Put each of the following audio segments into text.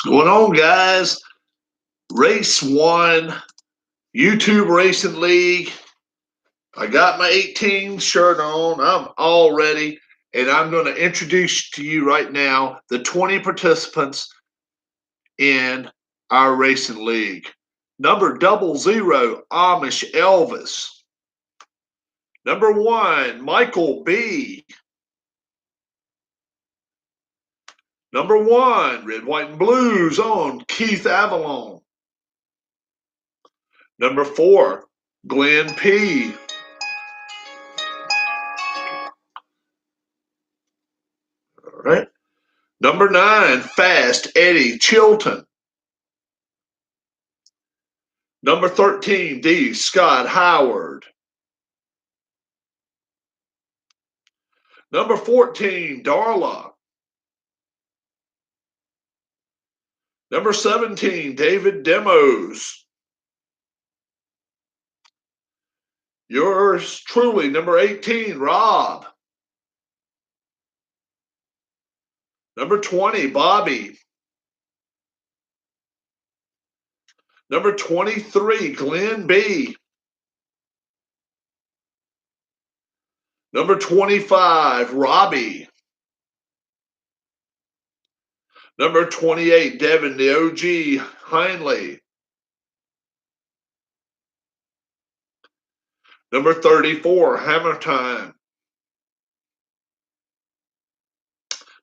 What's going on, guys? Race 1, YouTube Racing League. I got my 18 shirt on. I'm all ready, and I'm going to introduce to you right now the 20 participants in our racing league. Number 00, Amish Elvis. Number 1, Michael B. Number 1, Red, White, and Blues on Keith Avalon. Number 4, Glenn P. All right. Number 9, Fast Eddie Chilton. Number 13, D. Scott Howard. Number 14, Darla. Number 17, David Demos. Yours truly, number 18, Rob. Number 20, Bobby. Number 23, Glenn B. Number 25, Robbie. Number 28, Devin, the OG Heinley. Number 34, Hammer Time.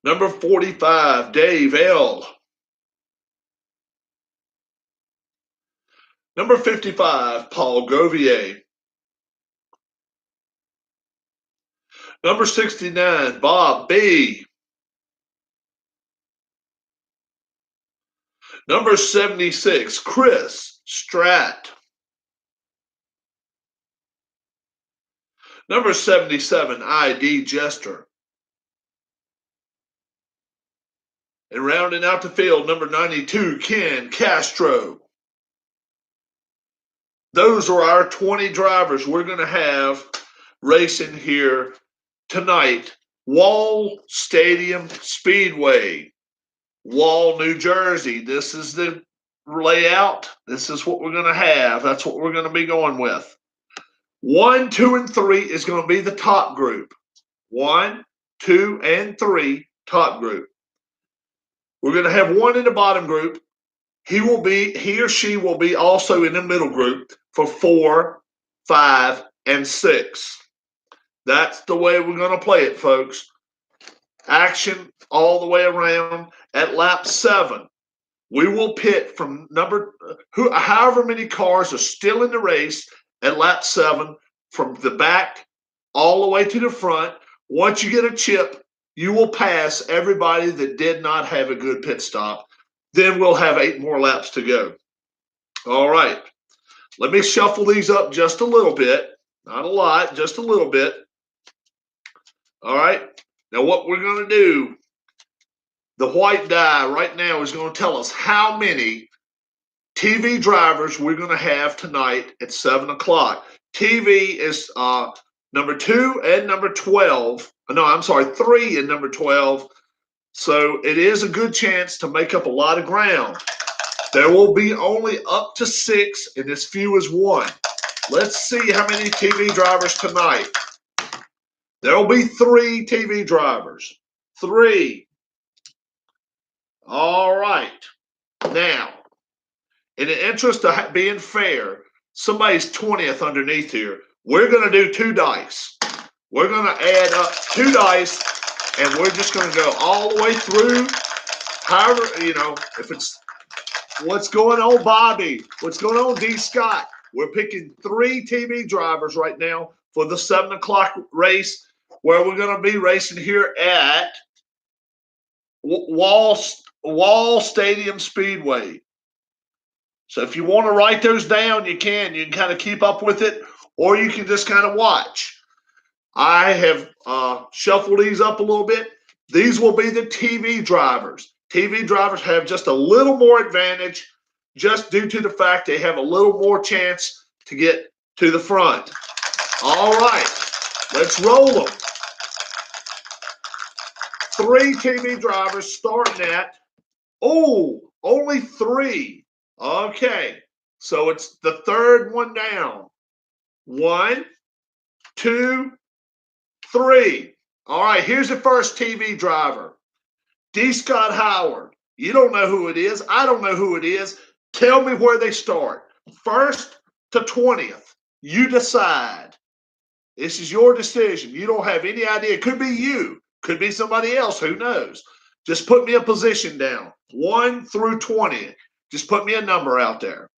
Number 45, Dave L. Number 55, Paul Govier. Number 69, Bob B. Number 76, Chris Stratt. Number 77, ID Jester. And rounding out the field, number 92, Ken Castro. Those are our 20 drivers we're going to have racing here tonight. Wall Stadium Speedway, Wall, New Jersey. This is the layout. This is what we're going to have. That's what we're going to be going with. 1, 2, and 3 is going to be the top group. 1, 2, and 3, top group. We're going to have one in the bottom group. He or she will be also in the middle group for 4, 5, and 6. That's the way we're going to play it, folks. Action all the way around. At lap 7, we will pit from however many cars are still in the race at lap 7, from the back all the way to the front. Once you get a chip, you will pass everybody that did not have a good pit stop. Then we'll have 8 more laps to go. All right. Let me shuffle these up just a little bit. Not a lot, just a little bit. All right. Now what we're going to do, the white die right now is going to tell us how many TV drivers we're going to have tonight at 7 o'clock. TV is number 2 and number 12. No, I'm sorry, 3 and number 12. So it is a good chance to make up a lot of ground. There will be only up to 6 and as few as 1. Let's see how many TV drivers tonight. There will be 3 TV drivers. 3. All right. Now, in the interest of being fair, somebody's 20th underneath here. We're going to do 2 dice. We're going to add up 2 dice, and we're just going to go all the way through. However, if it's what's going on, Bobby? What's going on, D. Scott? We're picking 3 TV drivers right now for the 7 o'clock race, where we're going to be racing here at Wall Stadium Speedway. So if you want to write those down, you can. You can kind of keep up with it, or you can just kind of watch. I have shuffled these up a little bit. These will be the TV drivers. TV drivers have just a little more advantage just due to the fact they have a little more chance to get to the front. All right, let's roll them. 3 TV drivers starting at Oh, only 3. Okay. So it's the third one down. 1, 2, 3. All right, here's the first TV driver. D. Scott Howard. You don't know who it is. I don't know who it is. Tell me where they start. First to 20th. You decide. This is your decision. You don't have any idea. It could be you. Could be somebody else. Who knows? Just put me a position down. 1 through 20. Just put me a number out there.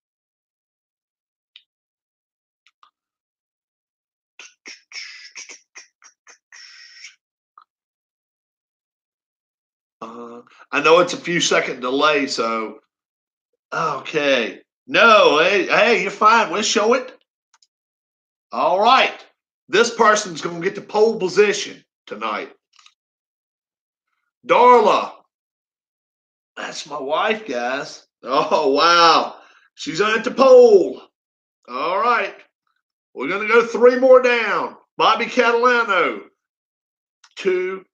I know it's a few second delay, so okay. No, hey, you're fine. We'll show it. All right. This person's going to get the pole position tonight. Darla. That's my wife, guys. Oh, wow. She's at the pole. All right. We're going to go 3 more down. Bobby Catalano. 2,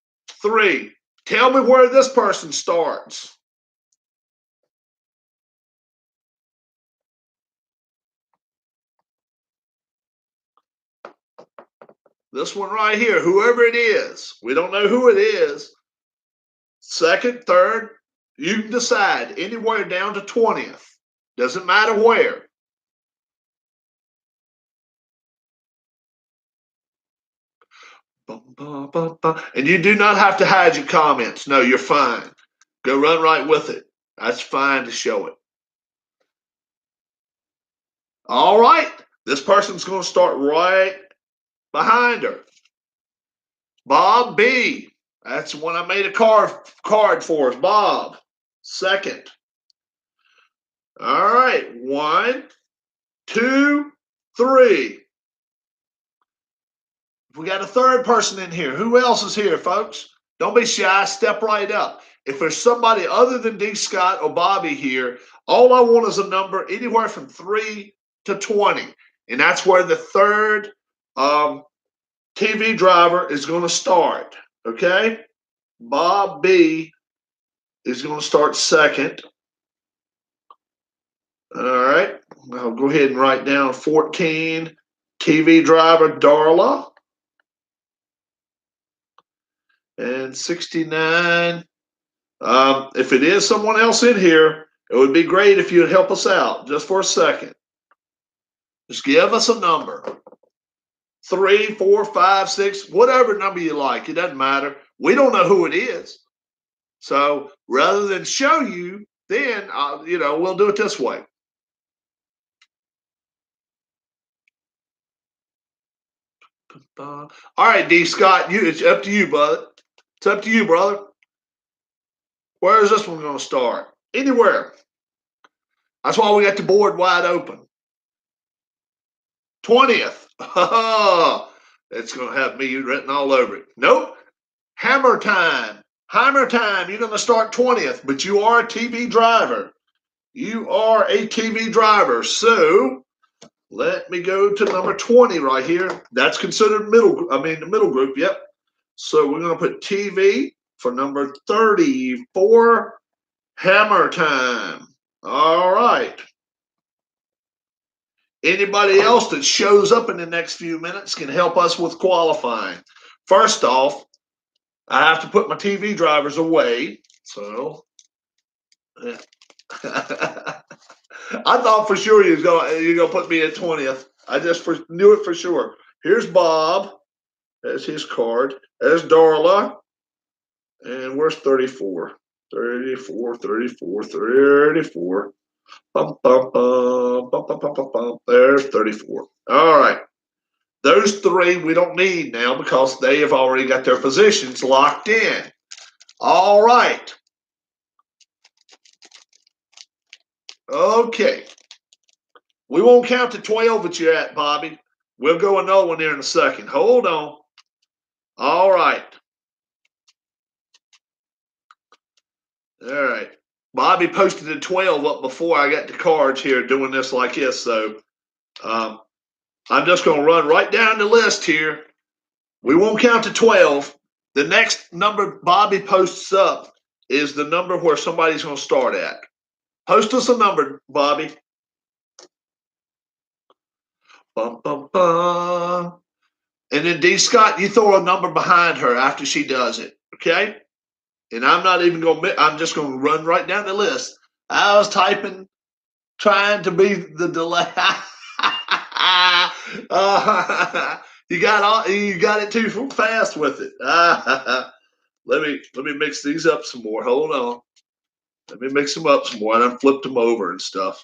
3. Tell me where this person starts. This one right here, whoever it is. We don't know who it is. Second, third, you can decide anywhere down to 20th. Doesn't matter where. And you do not have to hide your comments. No, you're fine. Go run right with it. That's fine to show it. All right. This person's going to start right behind her. Bob B. That's the one I made a card for us. Bob. Second. All right. 1, 2, 3. We got a third person in here. Who else is here, folks? Don't be shy. Step right up. If there's somebody other than D. Scott or Bobby here, all I want is a number anywhere from 3 to 20. And that's where the third TV driver is going to start. Okay? Bob B is going to start second. All right. I'll go ahead and write down 14. TV driver Darla. And 69. If it is someone else in here, it would be great if you'd help us out just for a second. Just give us a number. 3, 4, 5, 6, whatever number you like. It doesn't matter. We don't know who it is. So rather than show you, then we'll do it this way. All right, D. Scott, it's up to you, brother. It's up to you, brother. Where is this one going to start? Anywhere. That's why we got the board wide open. 20th. Oh, it's going to have me written all over it. Nope. Hammer time. Hammer time. You're going to start 20th, but you are a TV driver. You are a TV driver. So let me go to number 20 right here. That's considered the middle group. Yep. So we're going to put TV for number 34. Hammer time. All right. Anybody else that shows up in the next few minutes can help us with qualifying. First off, I have to put my TV drivers away. So I thought for sure you're gonna put me at 20th. I just knew it for sure. Here's Bob. That's his card. There's Darla. And where's 34? 34, 34, 34. Bum, bum, bum, bum, bum, bum, bum, bum. There's 34. All right. Those 3 we don't need now because they have already got their positions locked in. All right. Okay. We won't count to 12 that you're at, Bobby. We'll go another one there in a second. Hold on. All right. All right. Bobby posted a 12 up before I got the cards here doing this like this. So I'm just going to run right down the list here. We won't count to 12. The next number Bobby posts up is the number where somebody's going to start at. Post us a number, Bobby. Bum, bum, bum. And then D. Scott, you throw a number behind her after she does it, okay? And I'm not even going to, I'm just going to run right down the list. I was typing, trying to be the delay. You got it too fast with it. Let me mix these up some more. Hold on. Let me mix them up some more. And I flipped them over and stuff.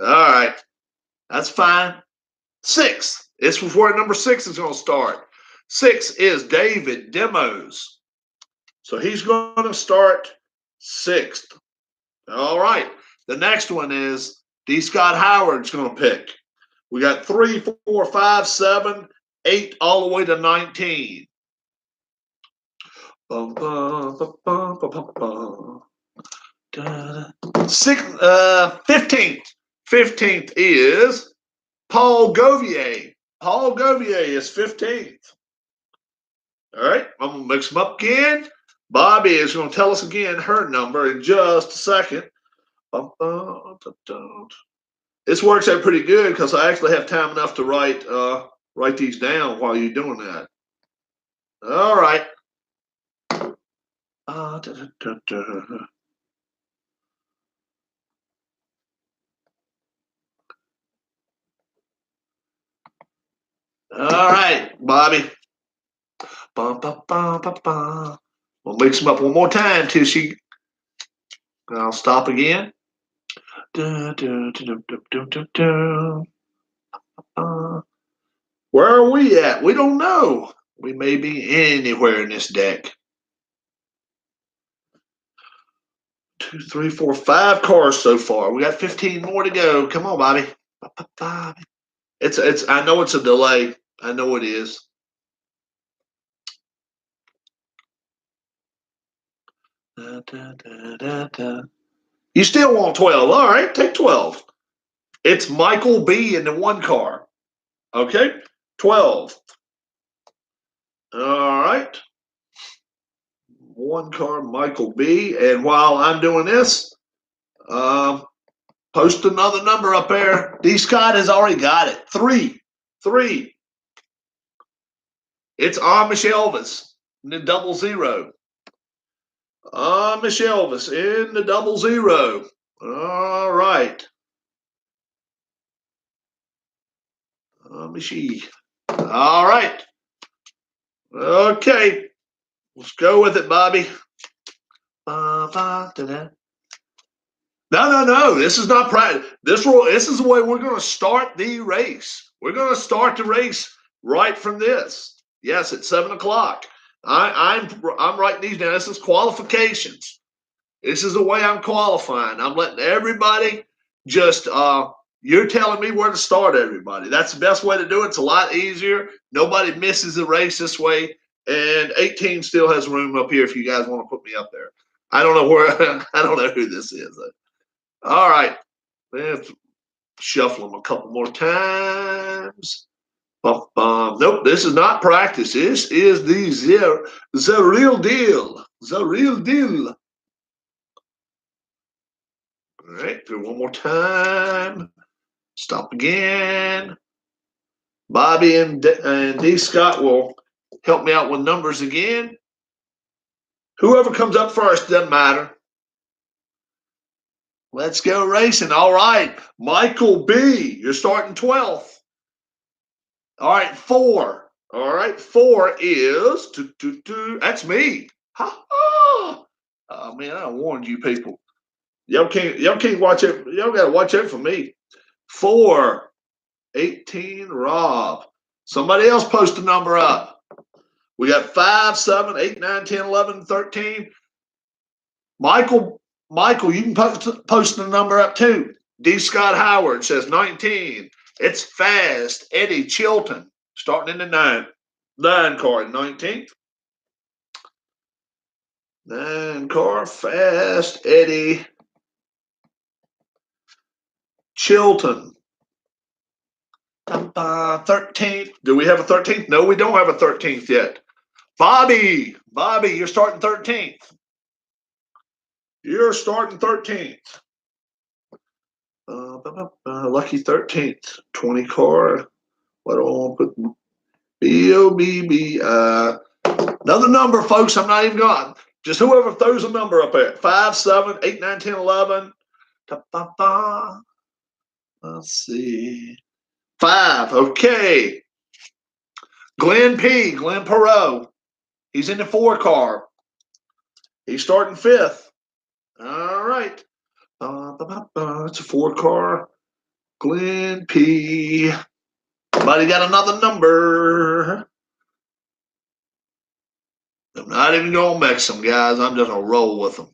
All right. That's fine. 6. It's before number 6 is going to start. 6 is David Demos. So he's going to start 6th. All right. The next one is D. Scott Howard's going to pick. We got 3, 4, 5, 7, 8, all the way to 19. 15th. 15th is Paul Govier. Paul Govier is 15th. All right, I'm going to mix them up again. Bobby is going to tell us again her number in just a second. This works out pretty good because I actually have time enough to write these down while you're doing that. All right. All right, Bobby. We'll mix them up one more time till I'll stop again. Where are we at? We don't know. We may be anywhere in this deck. 2, 3, 4, 5 cars so far. We got 15 more to go. Come on, Bobby. It's. I know it's a delay. I know it is. You still want 12. All right, take 12. It's Michael B in the 1 car. Okay, 12. All right. 1 car, Michael B. And while I'm doing this, post another number up there. D. Scott has already got it. 3. It's Amish Elvis in the 00. Amish Elvis in the 00. All right. Amishy. All right. Okay. Let's go with it, Bobby. No. This is not practice. This is the way we're going to start the race. We're going to start the race right from this. Yes, at 7 o'clock. I'm writing these down. This is qualifications. This is the way I'm qualifying. I'm letting everybody just you're telling me where to start, everybody. That's the best way to do it. It's a lot easier. Nobody misses the race this way. And 18 still has room up here if you guys want to put me up there. I don't know where I don't know who this is. All right. Let's shuffle them a couple more times. Nope, this is not practice. This is the real deal. The real deal. All right, do one more time. Stop again. Bobby and D. Scott will help me out with numbers again. Whoever comes up first, doesn't matter. Let's go racing. All right, Michael B., you're starting 12th. All right, 4. All right, 4 is that's me. Oh man, I warned you people. Y'all can't watch it. Y'all gotta watch out for me. 4, 18, Rob. Somebody else post a number up. We got 5, 7, 8, 9, 10, 11, 13. Michael, you can post the number up too. D. Scott Howard says 19. It's fast. Eddie Chilton starting in the 9 car, 19th. 9 car, fast. Eddie Chilton. 13th. Do we have a 13th? No, we don't have a 13th yet. Bobby, you're starting 13th. You're starting 13th. Lucky 13th. 20 car. What do I want to put? BOBB. Another number, folks. I'm not even going. Just whoever throws a number up there. 5, 7, 8, 9, 10, 11. Let's see. 5. Okay. Glenn P. Glenn Perot. He's in the 4 car. He's starting 5th. All right. It's a 4 car. Glenn P. Somebody got another number. I'm not even going to mix them, guys. I'm just going to roll with them.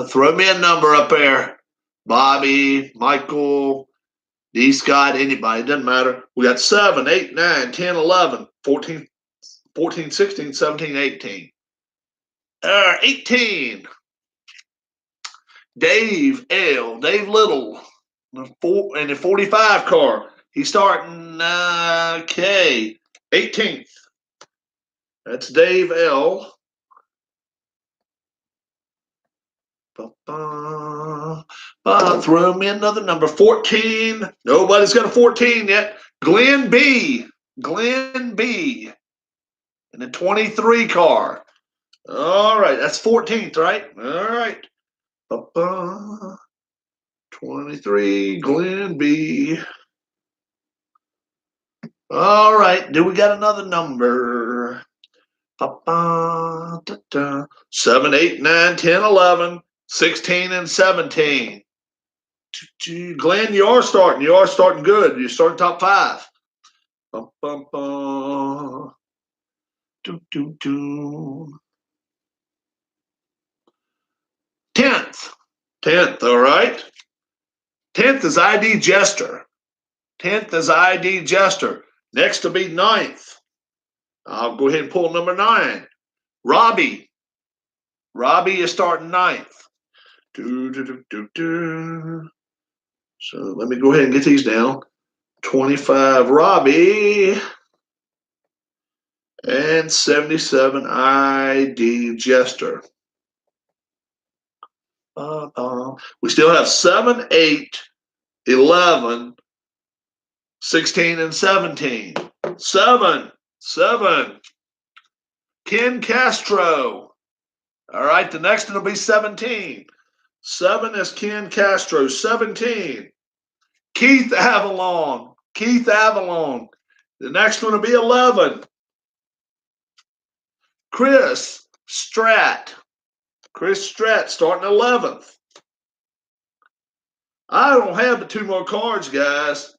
Throw me a number up there. Bobby, Michael, D. Scott, anybody. It doesn't matter. We got 7, 8, 9, 10, 11, 14, 16, 17, 18. 18. Dave L. Dave Little. In the 45 car. He's starting, okay, 18th. That's Dave L. Throw me another number. 14. Nobody's got a 14 yet. Glenn B. Glenn B. In the 23 car. All right. That's 14th, right? All right. 23. Glenn B. All right. Do we got another number? 7, 8, 9, 10, 11, 16, and 17. Glenn, you are starting. You are starting good. You're starting top 5. 10th. 10th, all right. 10th is ID Jester. 10th is ID Jester. Next to be 9th. I'll go ahead and pull number 9. Robbie. Robbie is starting 9th. So let me go ahead and get these down. 25 Robbie. And 77 ID Jester. We still have 7, 8, 11, 16, and 17. 7. Ken Castro. All right, the next one will be 17. 7 is Ken Castro. 17. Keith Avalon. Keith Avalon. The next one will be 11. Chris Stratt. Chris Stratt starting 11th. I don't have but 2 more cards, guys.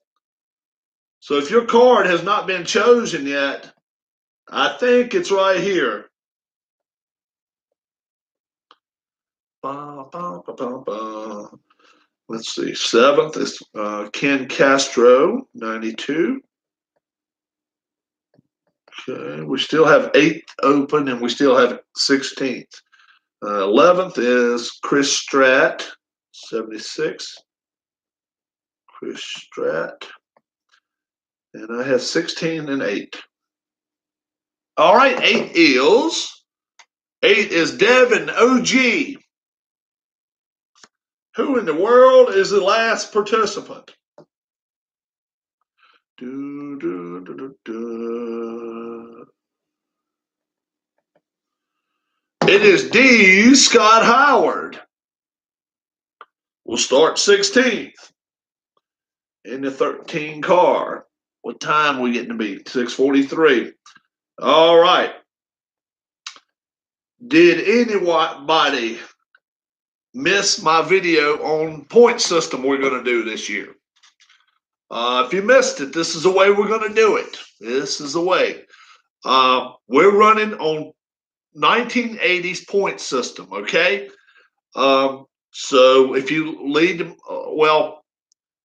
So if your card has not been chosen yet, I think it's right here. Let's see. 7th is Ken Castro, 92. Okay, we still have 8th open, and we still have 16th. 11th is Chris Stratt, 76. Chris Stratt. And I have 16 and 8. All right, 8 is Devin OG. Who in the world is the last participant? It is D. Scott Howard. We'll start 16th in the 13 car. What time are we getting to be? 6:43. All right. Did anybody miss my video on point system we're going to do this year? If you missed it, this is the way we're going to do it. This is the way. We're running on 1980s point system, okay? So if you lead, well,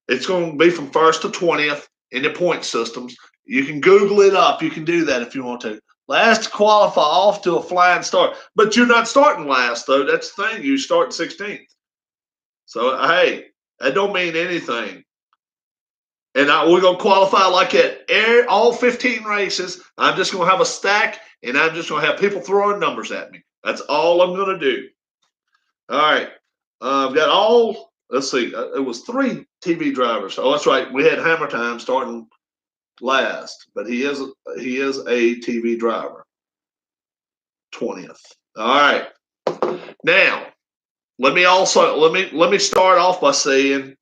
it's going to be from 1st to 20th in the point systems. You can Google it up. You can do that if you want to. Last to qualify off to a flying start. But you're not starting last, though. That's the thing. You start 16th. So, hey, that don't mean anything. And we're going to qualify like at all 15 races. I'm just going to have a stack, and I'm just going to have people throwing numbers at me. That's all I'm going to do. All right. I've got all, let's see, it was 3 TV drivers. Oh, that's right. We had Hammer Time starting last, but he is a TV driver. 20th. All right. Now, let me start off by saying,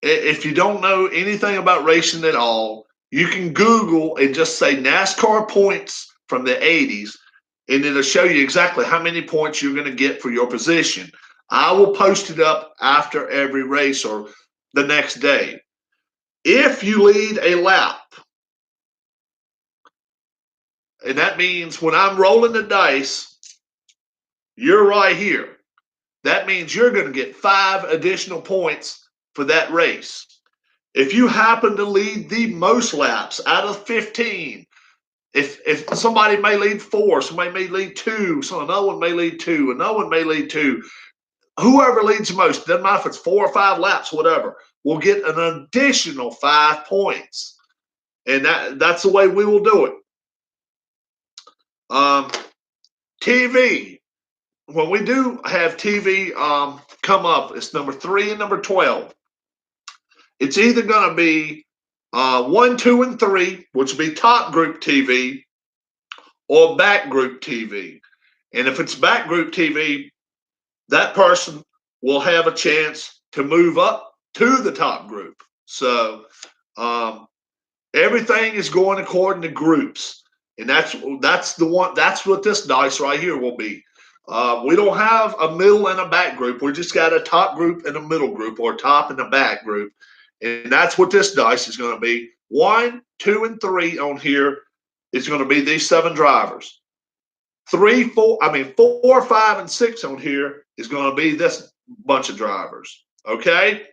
if you don't know anything about racing at all, you can Google and just say NASCAR points from the 80s, and it'll show you exactly how many points you're going to get for your position. I will post it up after every race or the next day. If you lead a lap, and that means when I'm rolling the dice, you're right here. That means you're going to get 5 additional points for that race. If you happen to lead the most laps out of 15, if somebody may lead 4, somebody may lead 2, so another one may lead 2, another one may lead 2, whoever leads the most, doesn't matter if it's 4 or 5 laps, whatever, will get an additional 5 points. And that's the way we will do it. TV. When we do have TV come up, it's number 3 and number 12. It's either going to be 1, 2, and 3, which will be top group TV, or back group TV. And if it's back group TV, that person will have a chance to move up to the top group. So everything is going according to groups, and that's what this dice right here will be. We don't have a middle and a back group. We just got a top group and a middle group, or top and a back group. And that's what this dice is going to be. 1, 2, and 3 on here is going to be these 7 drivers. 4, 5, and 6 on here is going to be this bunch of drivers. Okay.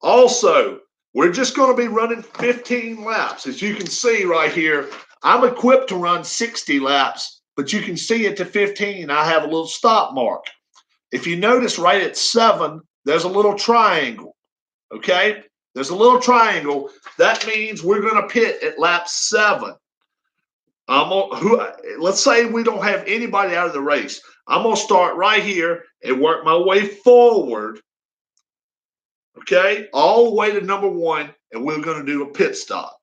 Also, we're just going to be running 15 laps. As you can see right here, I'm equipped to run 60 laps, but you can see it to 15. I have a little stop mark. If you notice right at 7, there's a little triangle. Okay. There's a little triangle. That means we're going to pit at lap 7. Let's say we don't have anybody out of the race. I'm going to start right here and work my way forward, okay, all the way to number 1, and we're going to do a pit stop.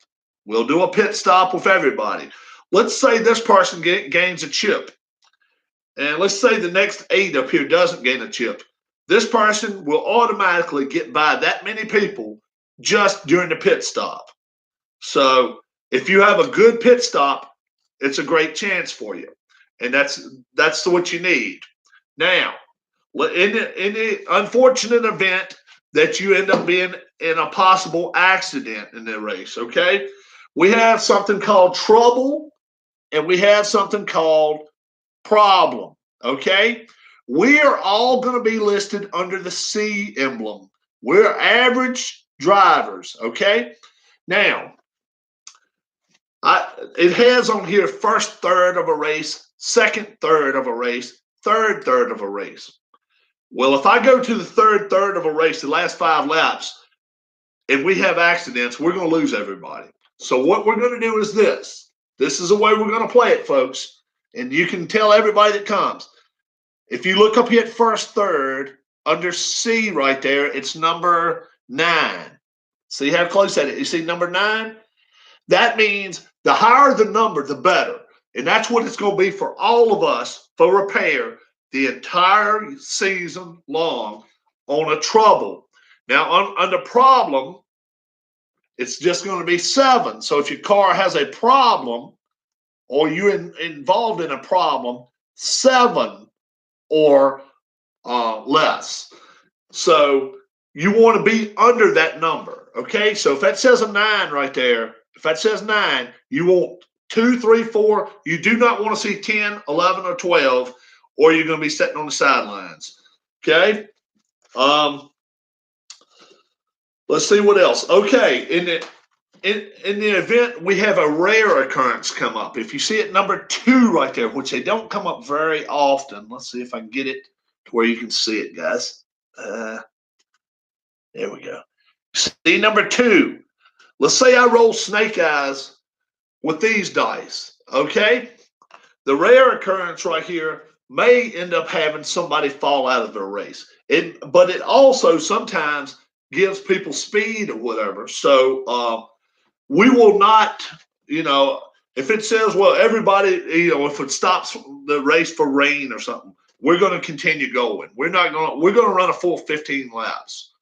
We'll do a pit stop with everybody. Let's say this person gains a chip, and let's say the next 8 up here doesn't gain a chip. This person will automatically get by that many people just during the pit stop. So if you have a good pit stop, it's a great chance for you, and that's what you need. Now, in the unfortunate event that you end up being in a possible accident in the race, okay, we have something called trouble, and we have something called problem. Okay, we are all going to be listed under the C emblem. We're average drivers. Okay, now. It has on here first third of a race, second third of a race, third third of a race. Well, if I go to the third third of a race, the last 5 laps, and we have accidents, we're going to lose everybody. So what we're going to do is this. This is the way we're going to play it, folks. And you can tell everybody that comes. If you look up here at first third, under C right there, it's number 9. See how close that is? You see number 9? That means the higher the number, the better. And that's what it's going to be for all of us for repair the entire season long on a trouble. Now, on the problem, it's just going to be 7. So if your car has a problem or you're involved in a problem, 7 or less. So you want to be under that number. Okay, so if that says a 9 right there, if that says 9, you want 2, 3, 4. You do not want to see 10, 11, or 12, or you're going to be sitting on the sidelines. Okay. Let's see what else. Okay, in the event we have a rare occurrence come up. If you see it number 2 right there, which they don't come up very often. Let's see if I can get it to where you can see it, guys. There we go. See number 2. Let's say I roll snake eyes with these dice, okay? The rare occurrence right here may end up having somebody fall out of the race. But it also sometimes gives people speed or whatever. So we will not, if it says, well, everybody, if it stops the race for rain or something, we're going to continue going. We're going to run a full 15 laps.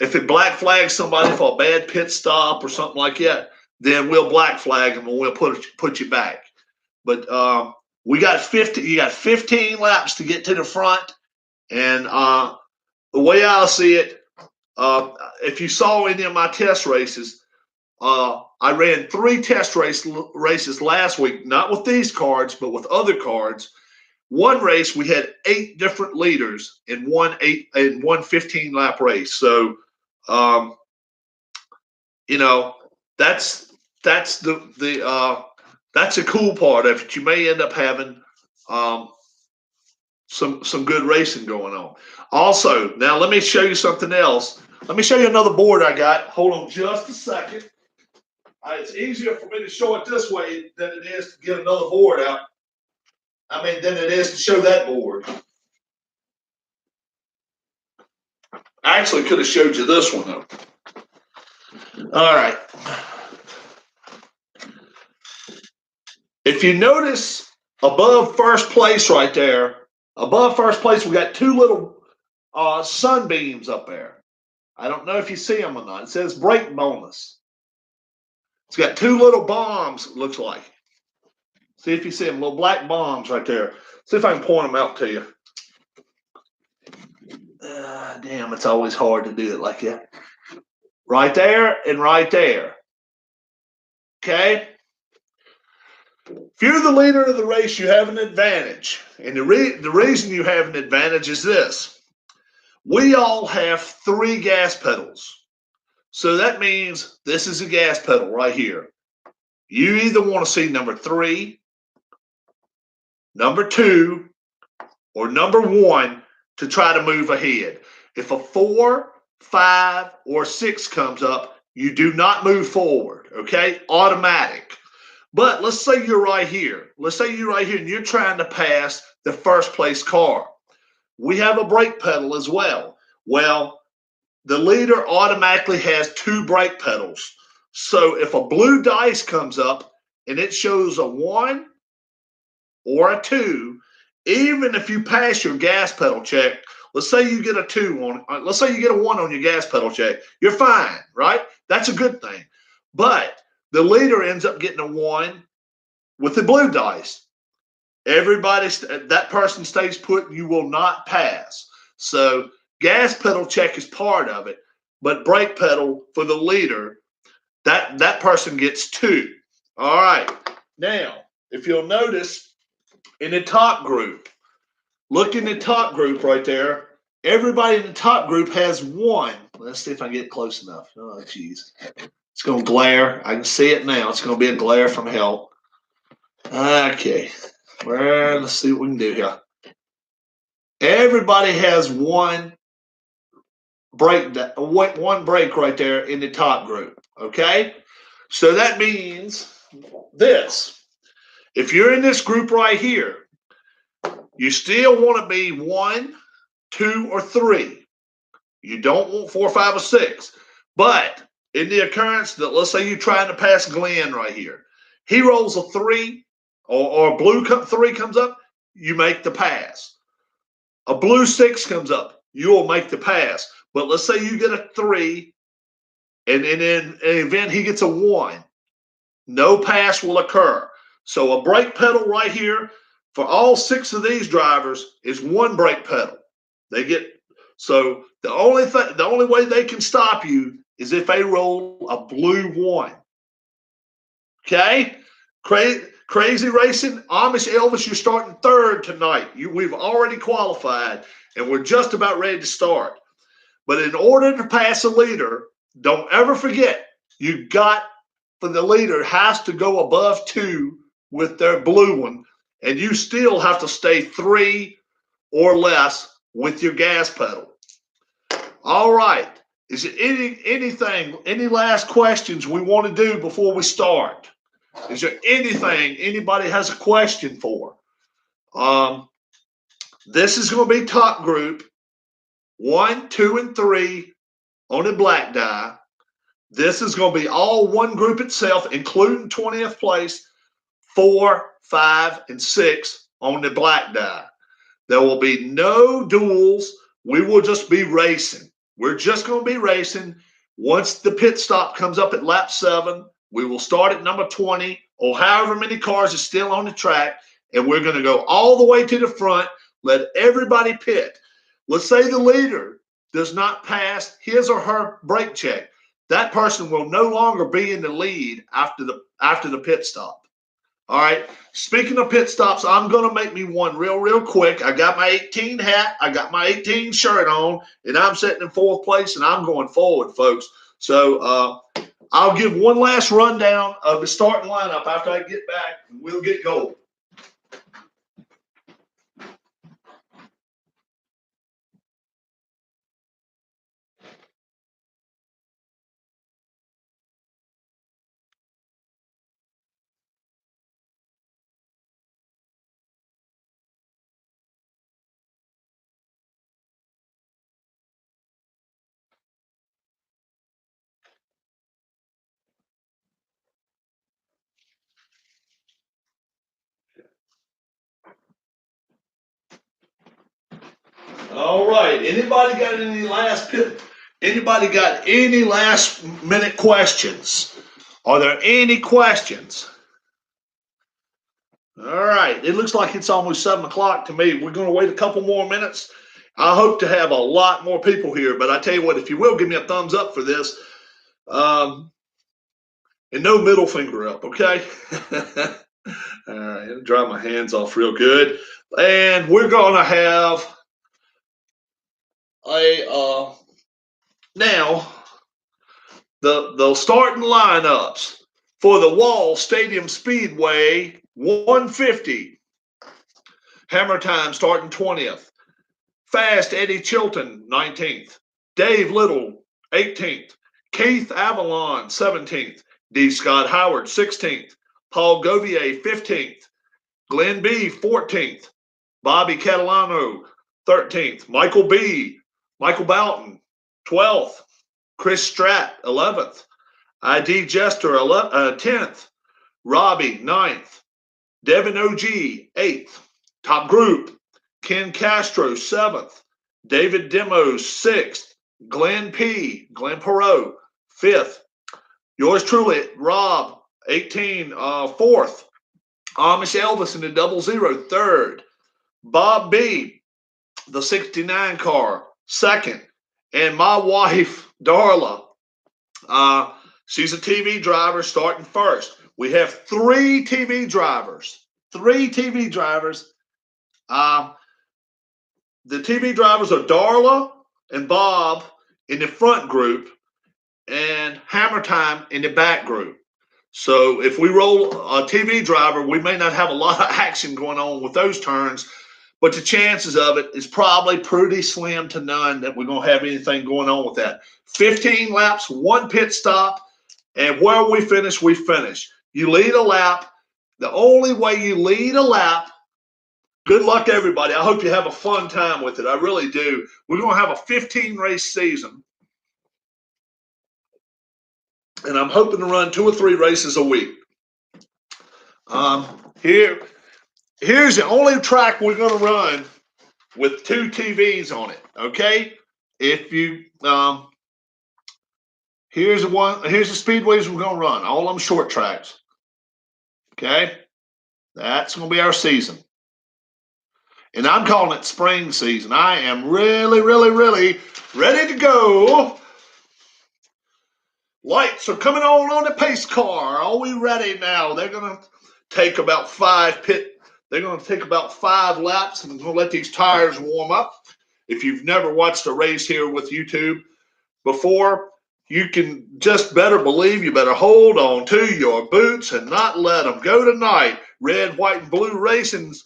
If it black flags somebody for a bad pit stop or something like that, then we'll black flag them and we'll put you back. But we got 50. You got 15 laps to get to the front, and the way I see it, if you saw any of my test races, I ran 3 test races last week, not with these cards, but with other cards. One race we had 8 different leaders in one 15 lap race. So, that's that's a cool part of it. You may end up having some good racing going on. Also, now let me show you something else. Let me show you another board I got. Hold on just a second. It's easier for me to show it this way than it is to get another board out. Than it is to show that board. I actually could have showed you this one though. All right. If you notice above first place right there, above first place, we got 2 little sunbeams up there. I don't know if you see them or not. It says break bonus. It's got 2 little bombs, it looks like. See if you see them, little black bombs right there. See if I can point them out to you. Damn, it's always hard to do it like that. Right there and right there. Okay? If you're the leader of the race, you have an advantage. And the reason you have an advantage is this. We all have 3 gas pedals. So that means this is a gas pedal right here. You either want to see number 3, number 2, or number 1 to try to move ahead. If a 4, 5, or 6 comes up, you do not move forward, okay? Automatic. But let's say you're right here. Let's say you're right here and you're trying to pass the first place car. We have a brake pedal as well. Well, the leader automatically has 2 brake pedals. So if a blue dice comes up and it shows a 1 or a 2, even if you pass your gas pedal check, let's say you get a 2 on, let's say you get a 1 on your gas pedal check, you're fine, right? That's a good thing. But the leader ends up getting a 1 with the blue dice. That person stays put and you will not pass. So gas pedal check is part of it, but brake pedal for the leader, that person gets 2. All right. Now, if you'll notice in the top group, look in the top group right there. Everybody in the top group has 1. Let's see if I get close enough. Oh, geez. It's going to glare. I can see it now. It's going to be a glare from hell. Okay. Well, let's see what we can do here. Everybody has 1 brake right there in the top group. Okay? So that means this. If you're in this group right here, you still want to be 1, 2, or 3. You don't want 4, 5, or 6. But in the occurrence that, let's say you're trying to pass Glenn right here, he rolls a 3 or a blue 3 comes up, you make the pass. A blue 6 comes up, you'll make the pass. But let's say you get a 3 and in an event he gets a 1, no pass will occur. So a brake pedal right here for all 6 of these drivers is 1 brake pedal. So the only way they can stop you is if they roll a blue 1. Okay? Crazy racing, Amish Elvis, you're starting 3rd tonight. We've already qualified, and we're just about ready to start. But in order to pass a leader, don't ever forget, for the leader has to go above 2 with their blue one, and you still have to stay 3 or less with your gas pedal. All right. Is there any last questions we want to do before we start? Is there anything anybody has a question for? This is going to be top group 1, 2, and 3 on a black die. This is going to be all one group itself, including 20th place, 4, 5, and 6 on the black die. There will be no duels. We will just be racing. We're just going to be racing. Once the pit stop comes up at lap 7, we will start at number 20 or however many cars are still on the track, and we're going to go all the way to the front, let everybody pit. Let's say the leader does not pass his or her brake check. That person will no longer be in the lead after the pit stop. All right. Speaking of pit stops, I'm going to make me one real quick. I got my 18 hat. I got my 18 shirt on, and I'm sitting in 4th place, and I'm going forward, folks. So I'll give one last rundown of the starting lineup after I get back, and we'll get going. All right. Anybody got any last minute questions? Are there any questions? All right. It looks like it's almost 7 o'clock to me. We're going to wait a couple more minutes. I hope to have a lot more people here, but I tell you what, if you will give me a thumbs up for this, and no middle finger up, okay? All right. I'll dry my hands off real good. And we're going to have now the starting lineups for the Wall Stadium Speedway 150. Hammer Time starting 20th. Fast Eddie Chilton 19th. Dave Little 18th. Keith Avalon 17th. D. Scott Howard 16th. Paul Govier 15th. Glenn B 14th. Bobby Catalano 13th. Michael Boughton 12th. Chris Stratt 11th. ID Jester 10th. Robbie 9th. Devin OG 8th. Top group Ken Castro 7th. David Demos 6th. Glenn Perot 5th. Yours truly, Rob 18 4th. Amish Elvis in the 00 3rd. Bob B, the 69 car, 2nd. And my wife, Darla, she's a TV driver starting 1st. We have 3 TV drivers. 3 TV drivers. The TV drivers are Darla and Bob in the front group and Hammer Time in the back group. So if we roll a TV driver, we may not have a lot of action going on with those turns, but the chances of it is probably pretty slim to none that we're going to have anything going on with that. 15 laps, 1 pit stop, and where we finish, we finish. You lead a lap. The only way you lead a lap, good luck, everybody. I hope you have a fun time with it. I really do. We're going to have a 15-race season, and I'm hoping to run 2 or 3 races a week. Here's the only track we're going to run with 2 TVs on it. Okay, if you here's the speedways we're going to run. All them short tracks. Okay, that's going to be our season, and I'm calling it spring season. I am really ready to go. Lights are coming on the pace car. Are we ready now? They're going to take about 5 laps, and I'm going to let these tires warm up. If you've never watched a race here with YouTube before, you can just better believe you better hold on to your boots and not let them go tonight. Red, White, and Blue Racing's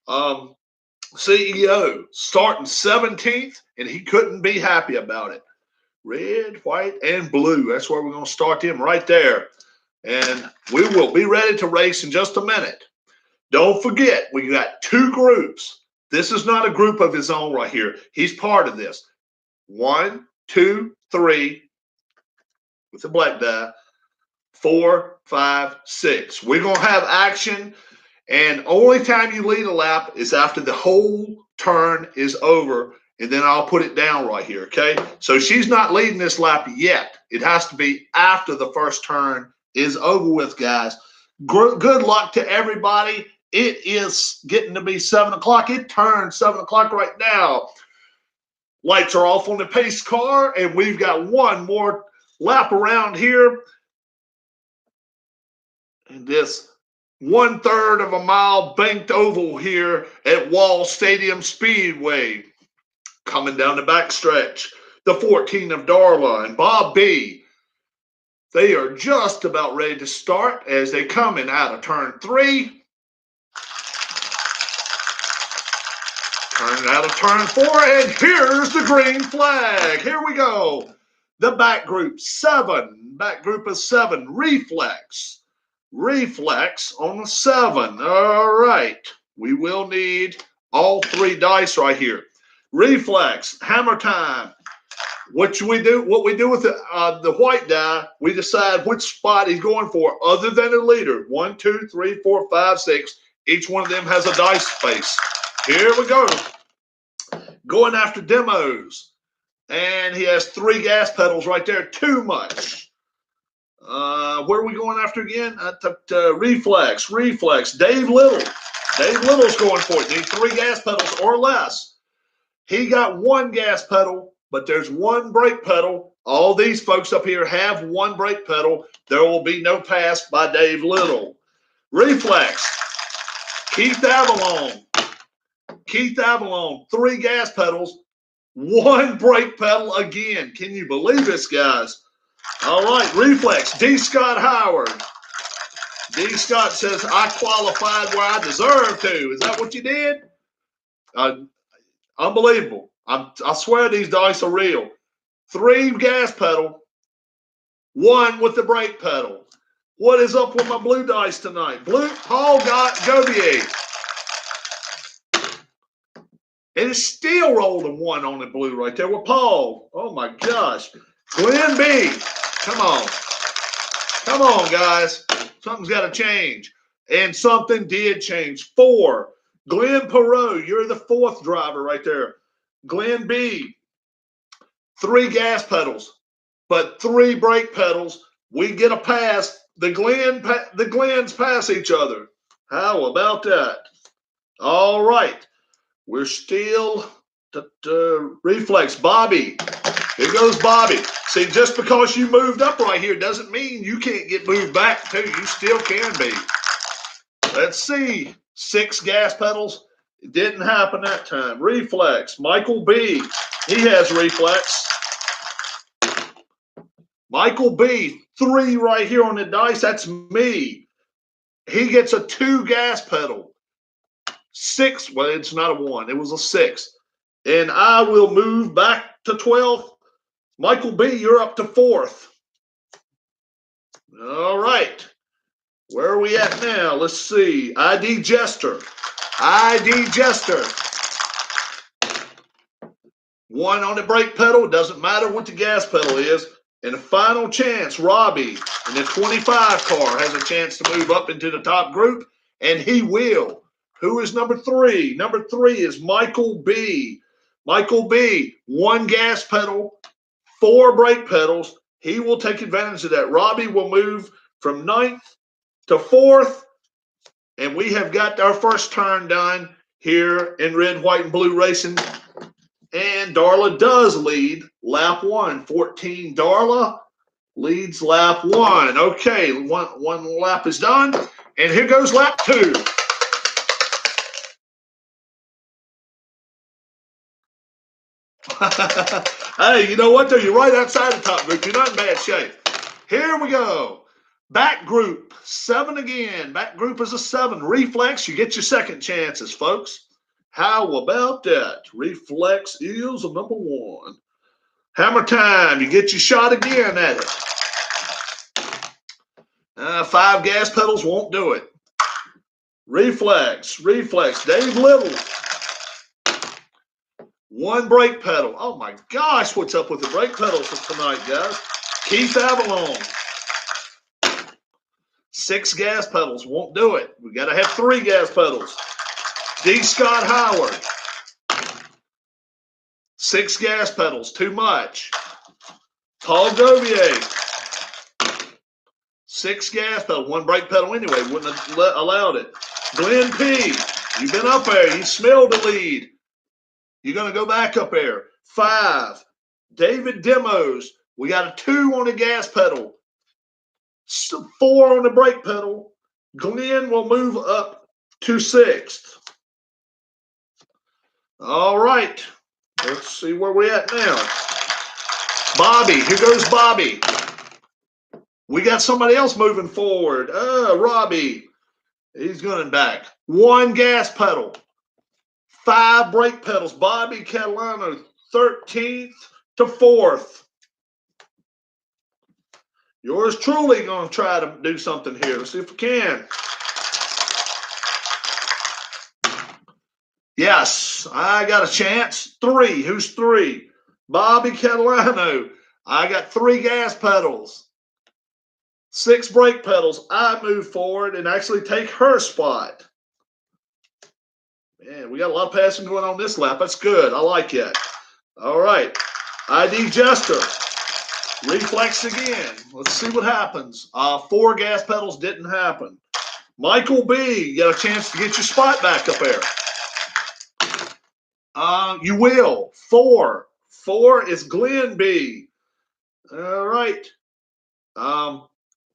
CEO starting 17th, and he couldn't be happy about it. red, white, and blue. That's where we're going to start them right there. And we will be ready to race in just a minute. Don't forget, we got two groups. This is not a group of his own right here. He's part of this. 1, 2, 3 with the black die. 4, 5, 6. We're going to have action, and only time you lead a lap is after the whole turn is over, and then I'll put it down right here, okay? So she's not leading this lap yet. It has to be after the first turn is over with, guys. Good luck to everybody. It is getting to be 7 o'clock. It turns 7 o'clock right now. Lights are off on the pace car, and we've got one more lap around here. And this 1/3 of a mile banked oval here at Wall Stadium Speedway. Coming down the backstretch, the 14 of Darla and Bob B. They are just about ready to start as they come in out of turn 3. Turning out of turn 4, and here's the green flag. Here we go. The back group 7. Back group of 7. Reflex. Reflex on the 7. All right. We will need all 3 dice right here. Reflex. Hammer time. What we do with the white die, we decide which spot he's going for other than the leader. 1, 2, 3, 4, 5, 6. Each one of them has a dice space. Here we go. Going after demos. And he has 3 gas pedals right there. Too much. Where are we going after again? Reflex. Reflex. Dave Little. Dave Little's going for it. Need 3 gas pedals or less. He got 1 gas pedal, but there's 1 brake pedal. All these folks up here have 1 brake pedal. There will be no pass by Dave Little. Reflex. Keith Avalon. Keith Avalon, 3 gas pedals, 1 brake pedal again. Can you believe this, guys? All right, Reflex, D. Scott Howard. D. Scott says, I qualified where I deserve to. Is that what you did? Unbelievable. I swear these dice are real. 3 gas pedal, 1 with the brake pedal. What is up with my blue dice tonight? Paul Gobier. And it's still rolling 1 on the blue right there with Paul. Oh, my gosh. Glenn B. Come on. Come on, guys. Something's got to change. And something did change. 4. Glenn Perot, you're the 4th driver right there. Glenn B. 3 gas pedals, but 3 brake pedals. We get a pass. The Glens pass each other. How about that? All right. We're still Reflex. Bobby. Here goes Bobby. See, just because you moved up right here doesn't mean you can't get moved back, too. You still can be. Let's see. 6 gas pedals. It didn't happen that time. Reflex. Michael B. He has reflex. Michael B. 3 right here on the dice. That's me. He gets a 2 gas pedal. 6, well, it's not a 1. It was a 6. And I will move back to 12th. Michael B., you're up to 4th. All right. Where are we at now? Let's see. ID Jester. ID Jester. 1 on the brake pedal. It doesn't matter what the gas pedal is. And the final chance, Robbie in the 25 car has a chance to move up into the top group, and he will. Who is number 3? Number 3 is Michael B. Michael B. 1 gas pedal, 4 brake pedals. He will take advantage of that. Robbie will move from 9th to 4th. And we have got our first turn done here in red, white, and blue racing. And Darla does lead lap 1. 14 Darla leads lap 1. Okay, one lap is done. And here goes lap 2. Hey, you know what, though? You're right outside the top group. You're not in bad shape. Here we go. Back group, 7 again. Back group is a 7. Reflex, you get your second chances, folks. How about that? Reflex is a number 1. Hammer time. You get your shot again at it. 5 gas pedals won't do it. Reflex. Dave Little. 1 brake pedal. Oh my gosh, what's up with the brake pedals for tonight, guys? Keith Avalon. 6 gas pedals won't do it. We got to have 3 gas pedals. D. Scott Howard. 6 gas pedals, too much. Paul Govier. 6 gas pedals, 1 brake pedal anyway. Wouldn't have allowed it. Glenn P. You've been up there. You smelled the lead. You're going to go back up there. 5. David Demos. We got a 2 on the gas pedal. 4 on the brake pedal. Glenn will move up to 6th. All right. Let's see where we're at now. Bobby. Here goes Bobby. We got somebody else moving forward. Robbie. He's going back. 1 gas pedal. 5 brake pedals. Bobby Catalano, 13th to 4th. Yours truly going to try to do something here. Let's see if we can. Yes, I got a chance. 3. Who's 3? Bobby Catalano. I got 3 gas pedals. 6 brake pedals. I move forward and actually take her spot. Man, we got a lot of passing going on this lap. That's good. I like it. All right. ID Jester. Reflex again. Let's see what happens. 4 gas pedals didn't happen. Michael B. You got a chance to get your spot back up there. You will. 4. 4 is Glenn B. All right.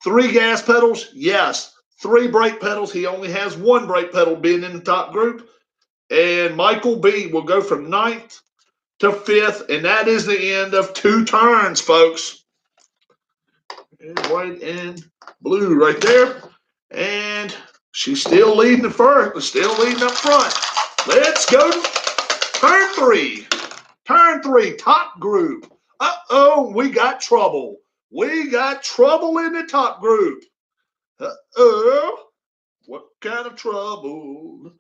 3 gas pedals. Yes. 3 brake pedals. He only has 1 brake pedal being in the top group. And Michael B. will go from 9th to 5th. And that is the end of 2 turns, folks. And white and blue right there. And she's still leading the first. Still leading up front. Let's go. Turn 3. Turn 3. Top group. Uh-oh. We got trouble. We got trouble in the top group. Uh-oh. What kind of trouble?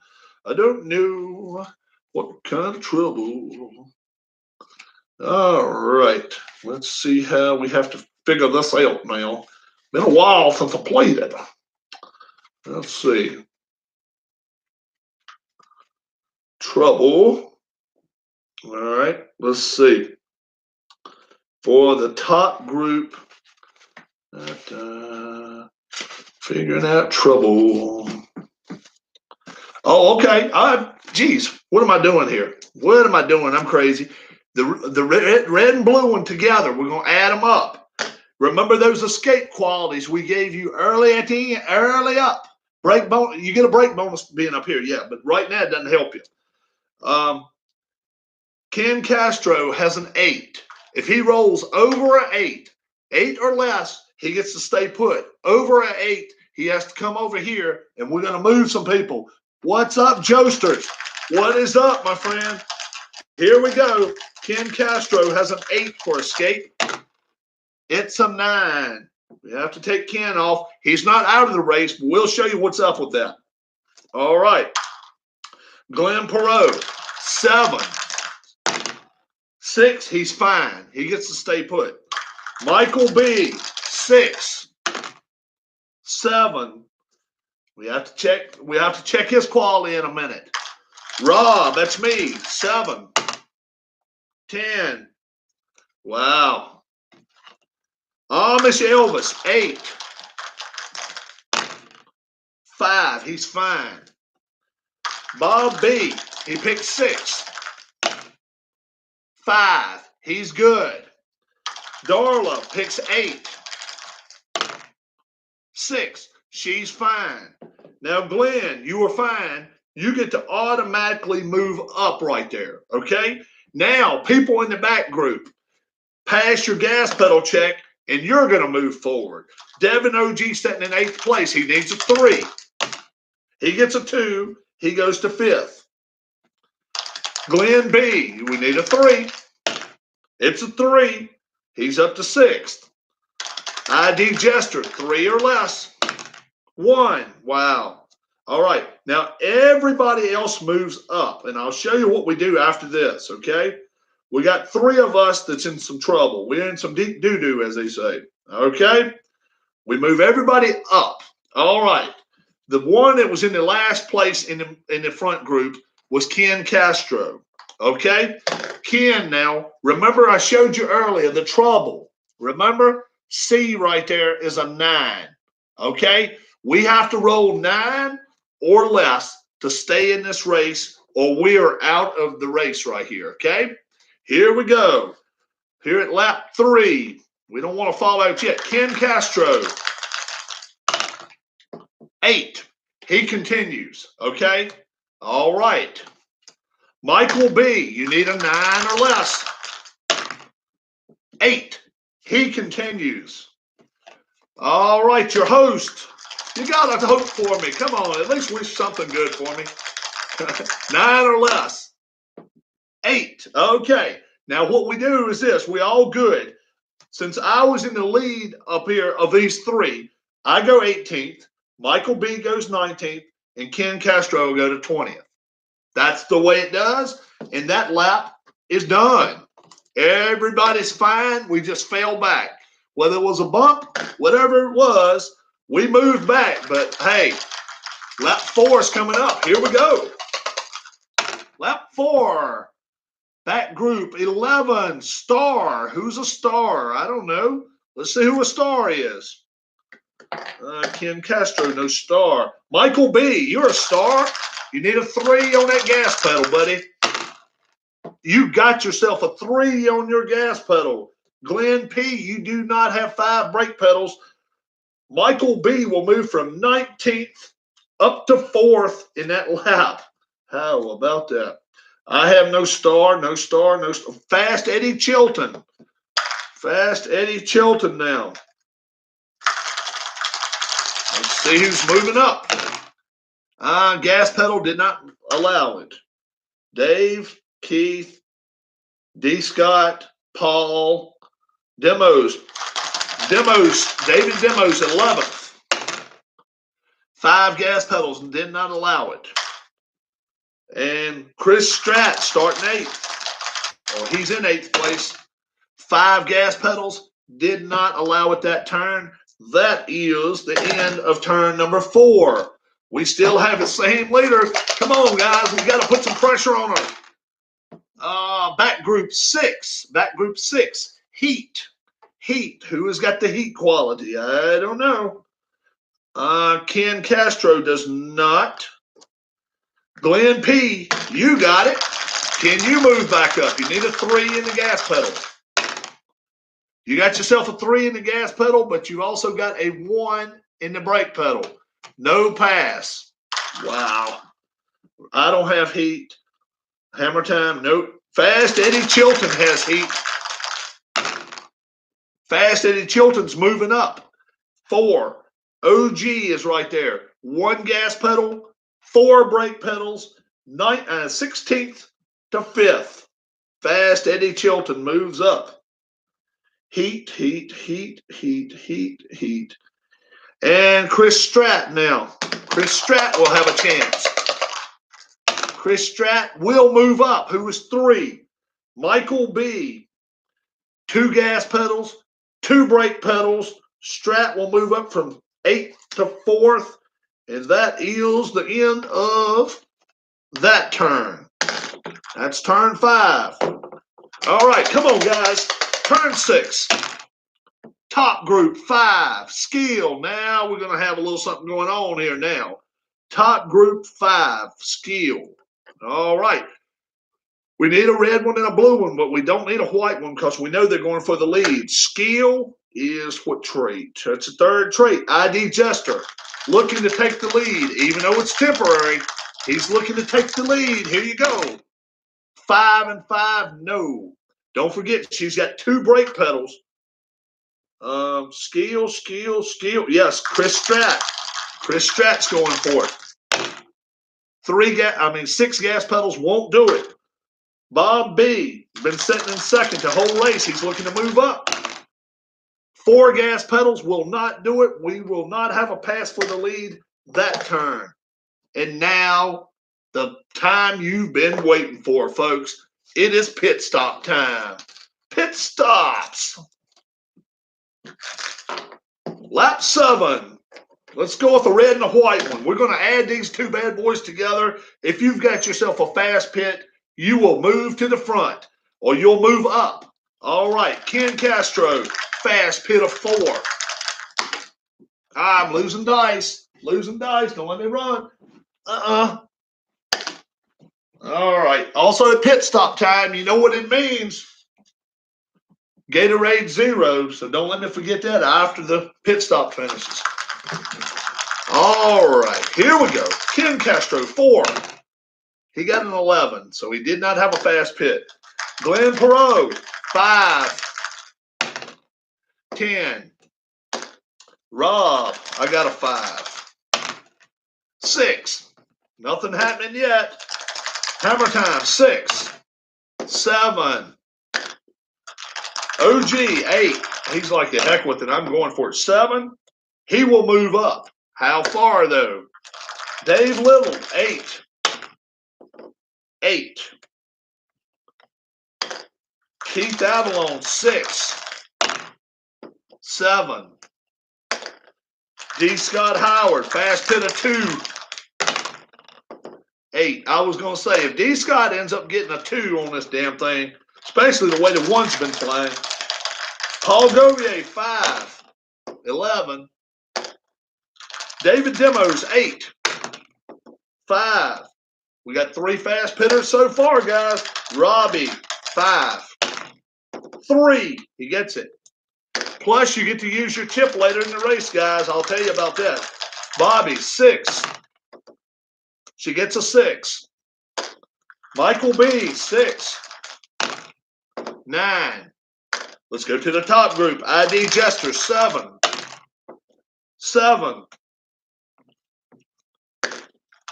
I don't know. What kind of trouble? All right. Let's see how we have to figure this out now. Been a while since I played it. Let's see. Trouble. All right. Let's see. For the top group, figuring out trouble. Oh, okay. Geez, what am I doing here? What am I doing? I'm crazy. The red and blue one together, we're going to add them up. Remember those escape qualities we gave you early up. Break bonus. You get a break bonus being up here, yeah, but right now it doesn't help you. Ken Castro has an 8. If he rolls over an 8 or less, he gets to stay put. Over an 8, he has to come over here, and we're going to move some people. What's up, Josters? What is up, my friend? Here we go. Ken Castro has an 8 for escape. It's a 9. We have to take Ken off. He's not out of the race, but we'll show you what's up with that. All right. Glenn Perot, 7. 6, he's fine. He gets to stay put. Michael B, 6. 7. We have to check his quality in a minute. Rob, that's me, 7. 10. Wow. Amish Elvis, 8. 5, he's fine. Bob B, he picked 6. 5, he's good. Darla picks 8. 6, she's fine. Now, Glenn, you are fine. You get to automatically move up right there, okay? Now, people in the back group, pass your gas pedal check, and you're going to move forward. Devin OG sitting in 8th place. He needs a 3. He gets a 2. He goes to 5th. Glenn B, we need a 3. It's a 3. He's up to 6th. ID Jester, 3 or less. 1. Wow. All right. Now, everybody else moves up, and I'll show you what we do after this, okay? We got 3 of us that's in some trouble. We're in some deep doo-doo, as they say, okay? We move everybody up. All right. The one that was in the last place in the front group was Ken Castro, okay? Ken, now, remember I showed you earlier the trouble. Remember? C right there is a 9, okay? We have to roll 9 or less to stay in this race, or we are out of the race right here, okay? Here we go. Here at lap 3. We don't want to fall out yet. Ken Castro, 8. He continues, okay? All right. Michael B., you need a 9 or less. 8. He continues. All right, your host. You got to hope for me. Come on, at least wish something good for me. 9 or less. 8. Okay. Now, what we do is this. We all good. Since I was in the lead up here of these 3, I go 18th, Michael B. goes 19th, and Ken Castro will go to 20th. That's the way it does, and that lap is done. Everybody's fine. We just fell back. Whether it was a bump, whatever it was, we moved back. But, hey, lap 4 is coming up. Here we go. Lap 4. That group, 11, Star. Who's a star? I don't know. Let's see who a star is. Ken Castro, no star. Michael B., you're a star. You need a 3 on that gas pedal, buddy. You got yourself a 3 on your gas pedal. Glenn P., you do not have 5 brake pedals. Michael B. will move from 19th up to 4th in that lap. How about that? I have no star, no star, no star. Fast Eddie Chilton. Fast Eddie Chilton now. Let's see who's moving up. Gas pedal did not allow it. Dave, Keith, D. Scott, Paul, David Demos, 11th. 5 gas pedals did not allow it. And Chris Stratt starting 8th. Or he's in 8th place. 5 gas pedals did not allow it that turn. That is the end of turn number 4. We still have the same leader. Come on, guys. We got to put some pressure on her. Back group 6. Back group 6. Heat. Heat. Who has got the heat quality? I don't know. Ken Castro does not. Glenn P., you got it. Can you move back up? You need a 3 in the gas pedal. You got yourself a 3 in the gas pedal, but you also got a 1 in the brake pedal. No pass. Wow. I don't have heat. Hammer time. Nope. Fast Eddie Chilton has heat. Fast Eddie Chilton's moving up. 4. OG is right there. 1 gas pedal, 4 brake pedals, 16th to 5th. Fast Eddie Chilton moves up. Heat, heat, heat, heat, heat, heat. And Chris Stratt now. Chris Stratt will have a chance. Chris Stratt will move up, who was 3. Michael B., 2 gas pedals, 2 brake pedals. Stratt will move up from 8th to 4th. And that is the end of that turn. That's turn 5. All right, come on, guys. Turn 6. Top group 5. Skill. Now we're going to have a little something going on here now. Top group 5. Skill. All right. We need a red one and a blue one, but we don't need a white one because we know they're going for the lead. Skill is what trait? That's the 3rd trait. ID Jester. Looking to take the lead, even though it's temporary. He's looking to take the lead. Here you go. 5 and 5, no. Don't forget, she's got 2 brake pedals. Skill. Yes, Chris Stratt. Chris Stratt's going for it. 6 gas pedals won't do it. Bob B, been sitting in second the whole race. He's looking to move up. 4 gas pedals will not do it. We will not have a pass for the lead that turn. And now, the time you've been waiting for, folks. It is pit stop time. Pit stops. Lap 7. Let's go with the red and the white one. We're going to add these two bad boys together. If you've got yourself a fast pit, you will move to the front or you'll move up. All right, Ken Castro, fast pit of 4. I'm losing dice. Losing dice. Don't let me run. All right. Also at pit stop time, you know what it means. Gatorade 0, so don't let me forget that after the pit stop finishes. All right, here we go. Ken Castro, 4. He got an 11, so he did not have a fast pit. Glenn Perot, 5. 10. Rob, I got a 5. 6. Nothing happening yet. Hammer time, 6. 7. OG, 8. He's like, the heck with it. I'm going for it. 7. He will move up. How far, though? Dave Little, 8. 8. Keith Avalon, 6. 7. D. Scott Howard, fast pit of 2. 8. I was going to say, if D. Scott ends up getting a 2 on this damn thing, especially the way the 1's been playing. Paul Govier, 5. 11. David Demos, 8. 5. We got 3 fast pitters so far, guys. Robbie, 5. 3. He gets it. Plus, you get to use your chip later in the race, guys. I'll tell you about that. Bobby, 6. She gets a 6. Michael B, 6. 9. Let's go to the top group. ID Jester, 7. 7.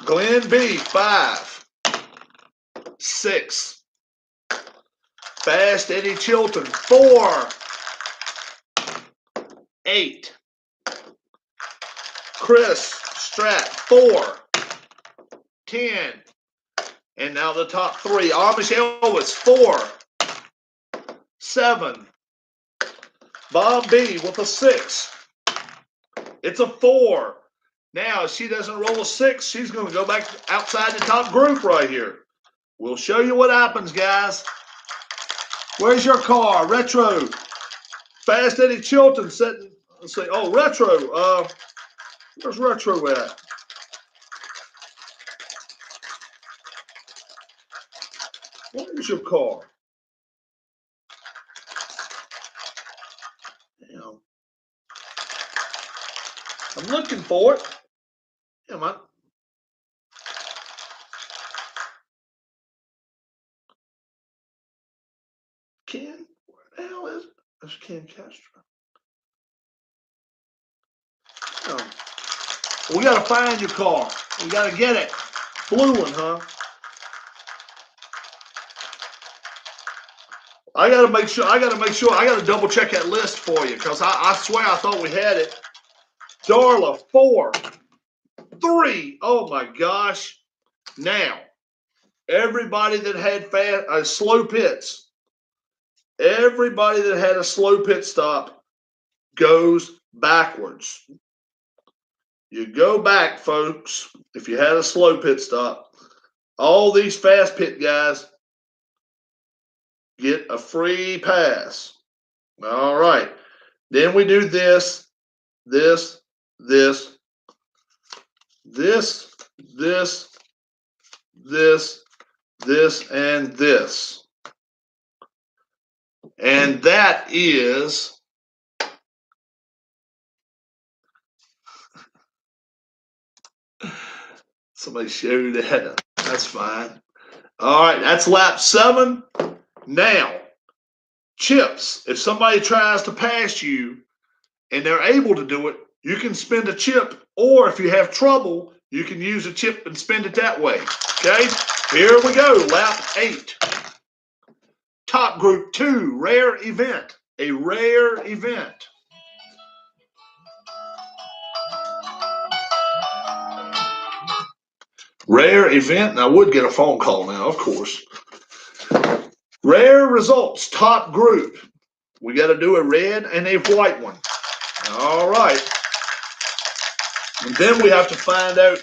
Glenn B, 5. 6. Fast Eddie Chilton, 4. 8. Chris Strat, 4. 10. And now the top 3. Amish Elvis, 4. 7. Bob B with a 6. It's a 4. Now, if she doesn't roll a 6, she's going to go back outside the top group right here. We'll show you what happens, guys. Where's your car? Retro. Fast Eddie Chilton sitting. Let's see. Oh, Retro. Where's Retro at? Where's your car? Damn. I'm looking for it. Come on. Ken? Where the hell is it? That's Ken Castro. Oh. We got to find your car. We got to get it. Blue one, huh? I got to make sure. I got to double check that list for you because I swear I thought we had it. Darla, 4. 3. Oh my gosh. Now, everybody that had slow pits, everybody that had a slow pit stop goes backwards. You go back, folks, if you had a slow pit stop. All these fast pit guys get a free pass. All right. Then we do this, this, this, this, this, this, this, and this. And that is somebody showed that. That's fine. All right, that's lap 7. Now, chips. If somebody tries to pass you and they're able to do it, you can spend a chip, or if you have trouble, you can use a chip and spend it that way. Okay, here we go, lap 8. Top group 2, rare event. A rare event. Rare event, and I would get a phone call now, of course. Rare results, top group. We got to do a red and a white one. All right. And then we have to find out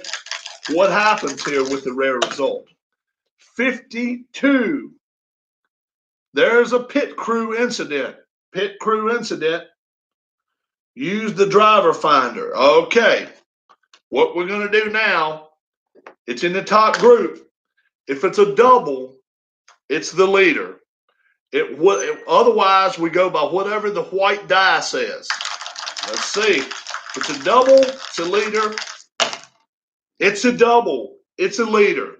what happens here with the rare result. 52. There's a pit crew incident. Pit crew incident. Use the driver finder. Okay. What we're going to do now, it's in the top group. If it's a double, it's the leader. Otherwise, we go by whatever the white die says. Let's see. If it's a double, it's a leader. It's a double. It's a leader.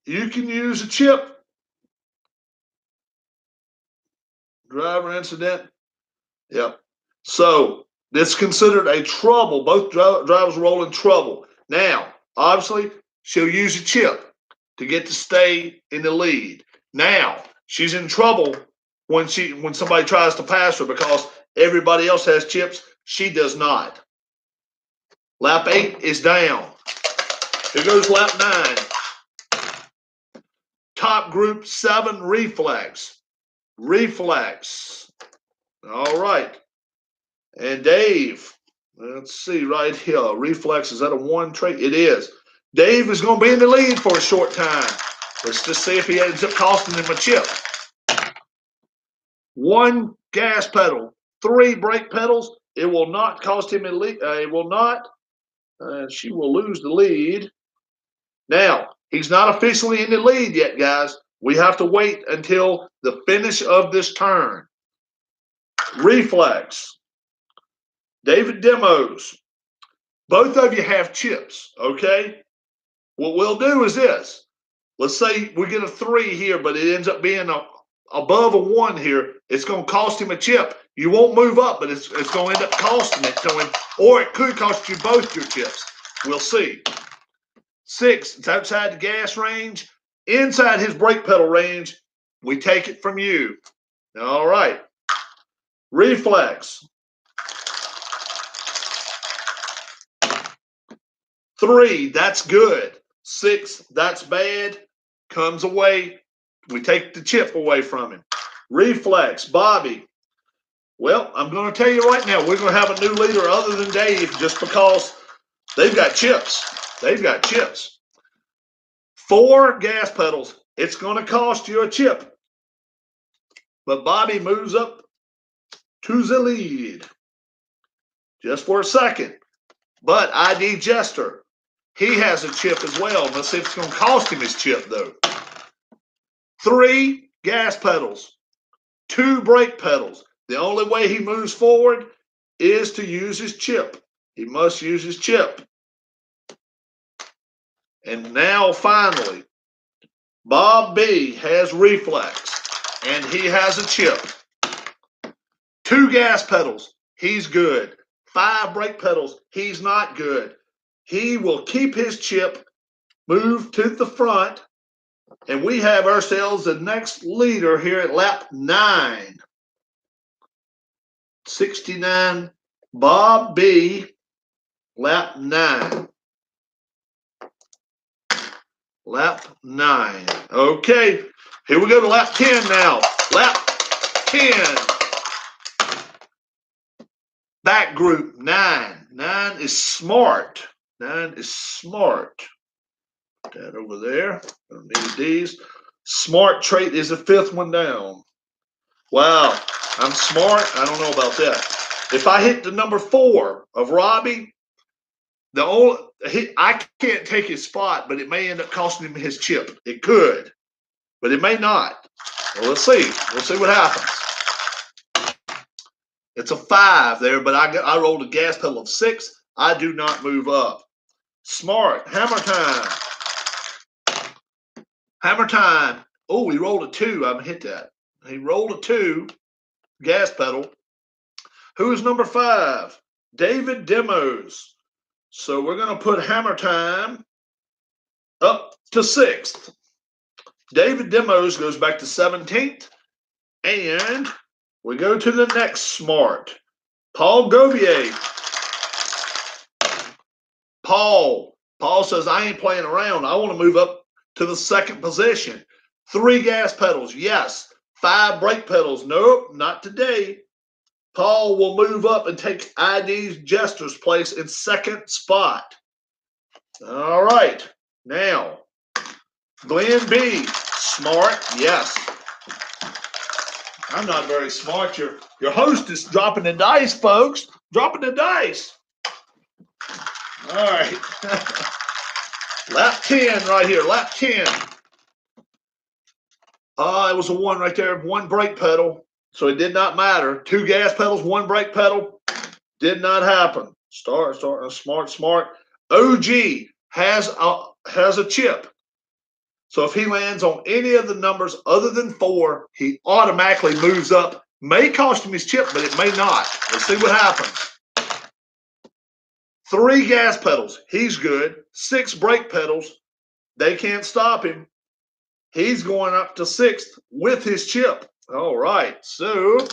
You can use a chip. Driver incident. Yep. So it's considered a trouble. Both drivers roll in trouble. Now, obviously, she'll use a chip to get to stay in the lead. Now, she's in trouble when somebody tries to pass her because everybody else has chips. She does not. Lap 8 is down. Here goes lap 9. Top group 7, reflex. Reflex. All right. And Dave, let's see right here. Reflex, is that a 1 trait? It is. Dave is going to be in the lead for a short time. Let's just see if he ends up costing him a chip. 1 gas pedal, 3 brake pedals. It will not cost him a lead. It will not. She will lose the lead. Now, he's not officially in the lead yet, guys. We have to wait until the finish of this turn. Reflex. David Demos. Both of you have chips, okay? What we'll do is this. Let's say we get a 3 here, but it ends up being above a 1 here. It's going to cost him a chip. You won't move up, but it's going to end up costing it to him, or it could cost you both your chips. We'll see. 6, it's outside the gas range. Inside his brake pedal range, we take it from you. All right. Reflex. 3, that's good. 6, that's bad. Comes away. We take the chip away from him. Reflex, Bobby. Well, I'm going to tell you right now, we're going to have a new leader other than Dave just because they've got chips. They've got chips. 4 gas pedals. It's going to cost you a chip. But Bobby moves up to the lead. Just for a second. But ID Jester, he has a chip as well. Let's see if it's going to cost him his chip, though. 3 gas pedals. 2 brake pedals. The only way he moves forward is to use his chip. He must use his chip. And now, finally, Bob B has reflex, and he has a chip. 2 gas pedals, he's good. 5 brake pedals, he's not good. He will keep his chip, move to the front, and we have ourselves the next leader here at lap 9. 69, Bob B, lap 9. Lap 9. Okay, here we go to lap 10 now. Lap 10. Back group 9. 9 is smart. 9 is smart. Put that over there. Don't need these. Smart trait is the 5th one down. Wow, I'm smart. I don't know about that. If I hit the number 4 of Robbie, I can't take his spot, but it may end up costing him his chip. It could, but it may not. Well, let's see. We'll see what happens. It's a 5 there, but I rolled a gas pedal of 6. I do not move up. Smart. Hammer time. Hammer time. Oh, he rolled a 2. I haven't hit that. He rolled a 2 gas pedal. Who is number 5? David Demos. So we're going to put hammer time up to 6th. David Demos goes back to 17th. And we go to the next smart. Paul Govier. Paul says, I ain't playing around. I want to move up to the second position. 3 gas pedals, yes. 5 brake pedals, nope, not today. Paul will move up and take ID's Jester's place in second spot. All right, now, Glenn B, smart, yes. I'm not very smart. Your host is dropping the dice, folks. Dropping the dice. All right. Lap 10 right here. Lap 10. It was a 1 right there. 1 brake pedal. So it did not matter. 2 gas pedals, 1 brake pedal. Did not happen. Smart. OG has a chip. So if he lands on any of the numbers other than 4, he automatically moves up. May cost him his chip, but it may not. Let's see what happens. 3 gas pedals. He's good. 6 brake pedals. They can't stop him. He's going up to 6th with his chip. All right. So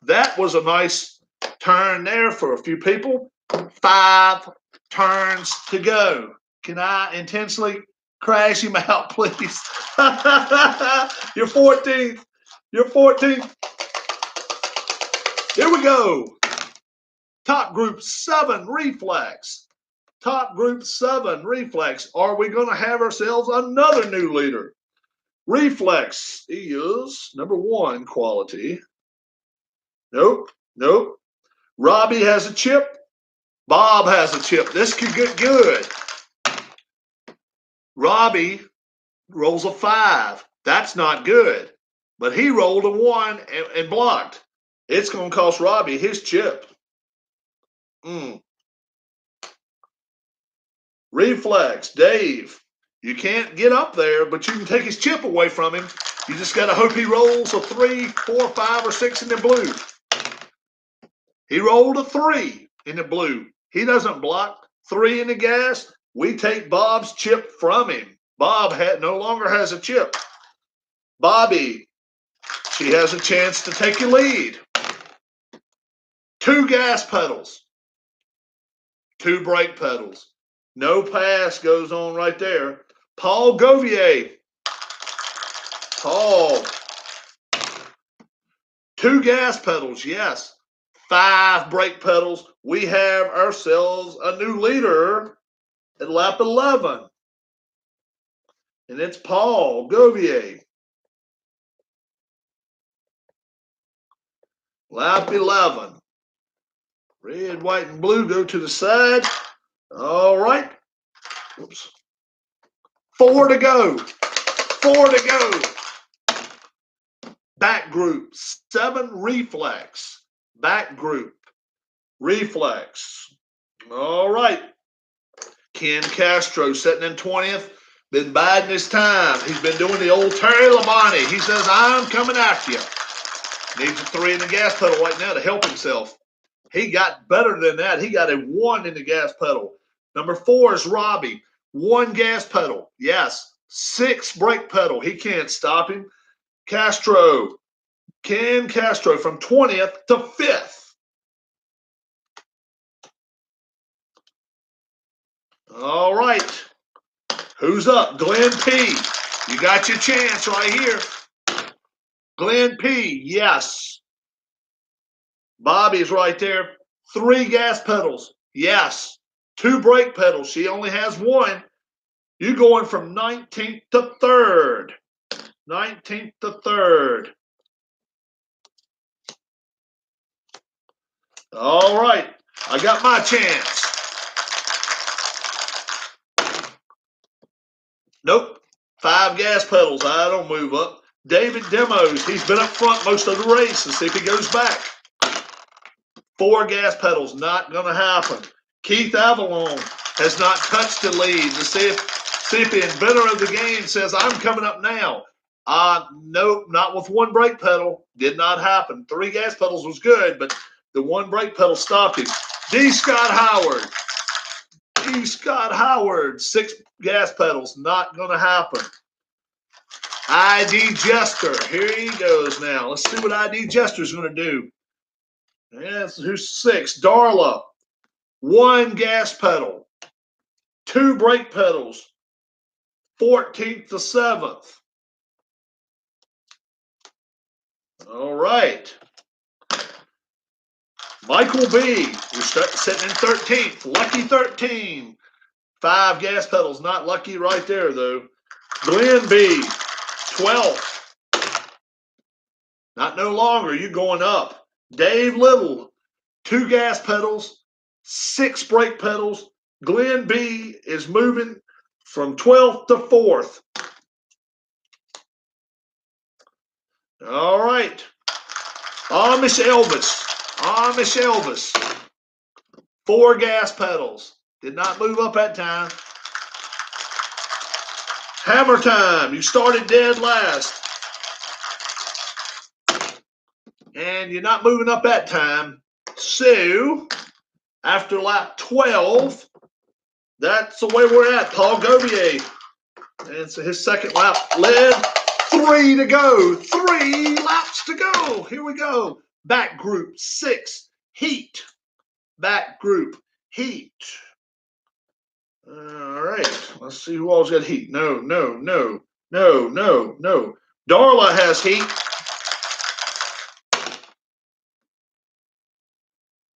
that was a nice turn there for a few people. 5 turns to go. Can I intentionally crash him out, please? You're 14th. You're 14th. Here we go. Top group 7 reflex. Top group 7 reflex. Are we going to have ourselves another new leader? Reflex is number 1 quality. Nope. Robbie has a chip. Bob has a chip. This could get good. Robbie rolls a 5. That's not good. But he rolled a 1 and blocked. It's going to cost Robbie his chip. Reflex, Dave. You can't get up there, but you can take his chip away from him. You just got to hope he rolls a 3, 4, 5, or 6 in the blue. He rolled a 3 in the blue. He doesn't block. 3 in the gas. We take Bob's chip from him. Bob no longer has a chip. Bobby, she has a chance to take a lead. 2 gas pedals. 2 brake pedals. No pass goes on right there. Paul Govier. Paul. 2 gas pedals, yes. 5 brake pedals. We have ourselves a new leader at lap 11. And it's Paul Govier. Lap 11. Red, white, and blue go to the side. All right. Oops. 4 to go. 4 to go. Back group 7 reflex. Back group reflex. All right. Ken Castro sitting in 20th. Been biding his time. He's been doing the old Terry Labonte. He says, I'm coming after you. Needs a 3 in the gas pedal right now to help himself. He got better than that. He got a 1 in the gas pedal. Number 4 is Robbie. 1 gas pedal. Yes. 6 brake pedal. He can't stop him. Castro. Ken Castro from 20th to 5th. All right. Who's up? Glenn P. You got your chance right here. Glenn P. Yes. Bobby's right there. 3 gas pedals. Yes. 2 brake pedals. She only has 1. You're going from 19th to 3rd. 19th to 3rd. All right. I got my chance. Nope. 5 gas pedals. I don't move up. David Demos. He's been up front most of the race. Let's see if he goes back. 4 gas pedals. Not going to happen. Keith Avalon has not touched the lead. To see if the inventor of the game says, I'm coming up now. Nope, not with 1 brake pedal. Did not happen. 3 gas pedals was good, but the 1 brake pedal stopped him. D. Scott Howard. D. Scott Howard. 6 gas pedals. Not going to happen. ID Jester. Here he goes now. Let's see what ID Jester's going to do. Yes, who's 6? Darla. 1 gas pedal. 2 brake pedals. 14th to 7th. All right. Michael B. We're sitting in 13th. Lucky 13. 5 gas pedals. Not lucky right there, though. Glenn B. 12th. Not no longer. You're going up. Dave Little. 2 gas pedals. 6 brake pedals. Glenn B. is moving from 12th to 4th. All right. Amish Elvis. Amish Elvis. 4 gas pedals. Did not move up that time. Hammer time. You started dead last. And you're not moving up that time. So, after lap 12, that's the way we're at. Paul Gobier. And so his second lap led. 3 to go. 3 laps to go. Here we go. Back group 6. Heat. Back group heat. All right. Let's see who all's got heat. No. Darla has heat.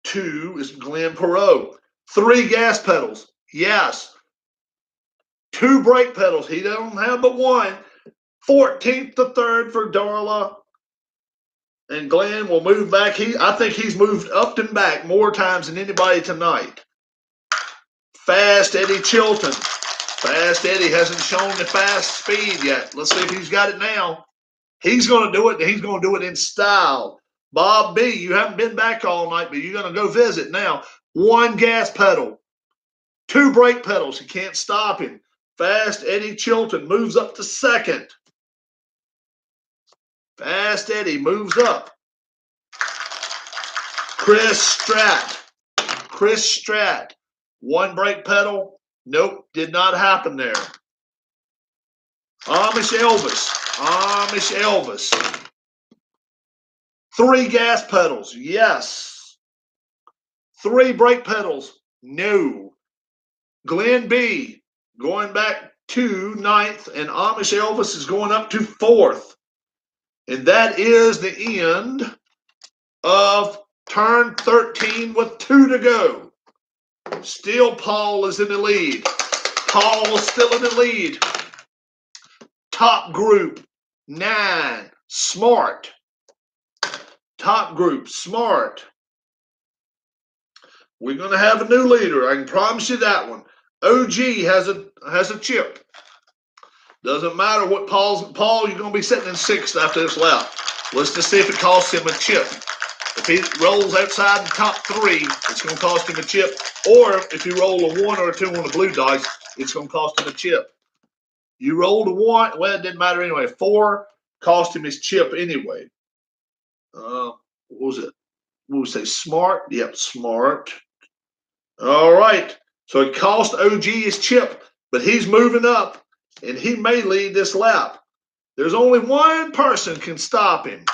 2 is Glenn Perot. 3 gas pedals. Yes. 2 brake pedals. He don't have but 1. 14th to 3rd for Darla. And Glenn will move back. I think he's moved up and back more times than anybody tonight. Fast Eddie Chilton. Fast Eddie hasn't shown the fast speed yet. Let's see if he's got it now. He's going to do it, and he's going to do it in style. Bob B., you haven't been back all night, but you're going to go visit now. 1 gas pedal. 2 brake pedals. You can't stop him. Fast Eddie Chilton moves up to 2nd. Fast Eddie moves up. Chris Stratt. 1 brake pedal. Nope, did not happen there. Amish Elvis. 3 gas pedals. Yes. 3 brake pedals. No. Glenn B. going back to 9th, and Amish Elvis is going up to 4th. And that is the end of turn 13 with 2 to go. Still Paul is in the lead. Paul is still in the lead. Top group 9, Smart. Top group, Smart. We're going to have a new leader. I can promise you that one. OG has a chip. Doesn't matter what Paul, you're going to be sitting in 6th after this lap. Let's just see if it costs him a chip. If he rolls outside the top 3, it's going to cost him a chip. Or if you roll a 1 or a 2 on the blue dice, it's going to cost him a chip. You rolled a 1, well, it didn't matter anyway. 4 cost him his chip anyway. What was it? What would we say? Smart? Yep, Smart. All right. So it cost OG his chip, but he's moving up, and he may lead this lap. There's only one person can stop him,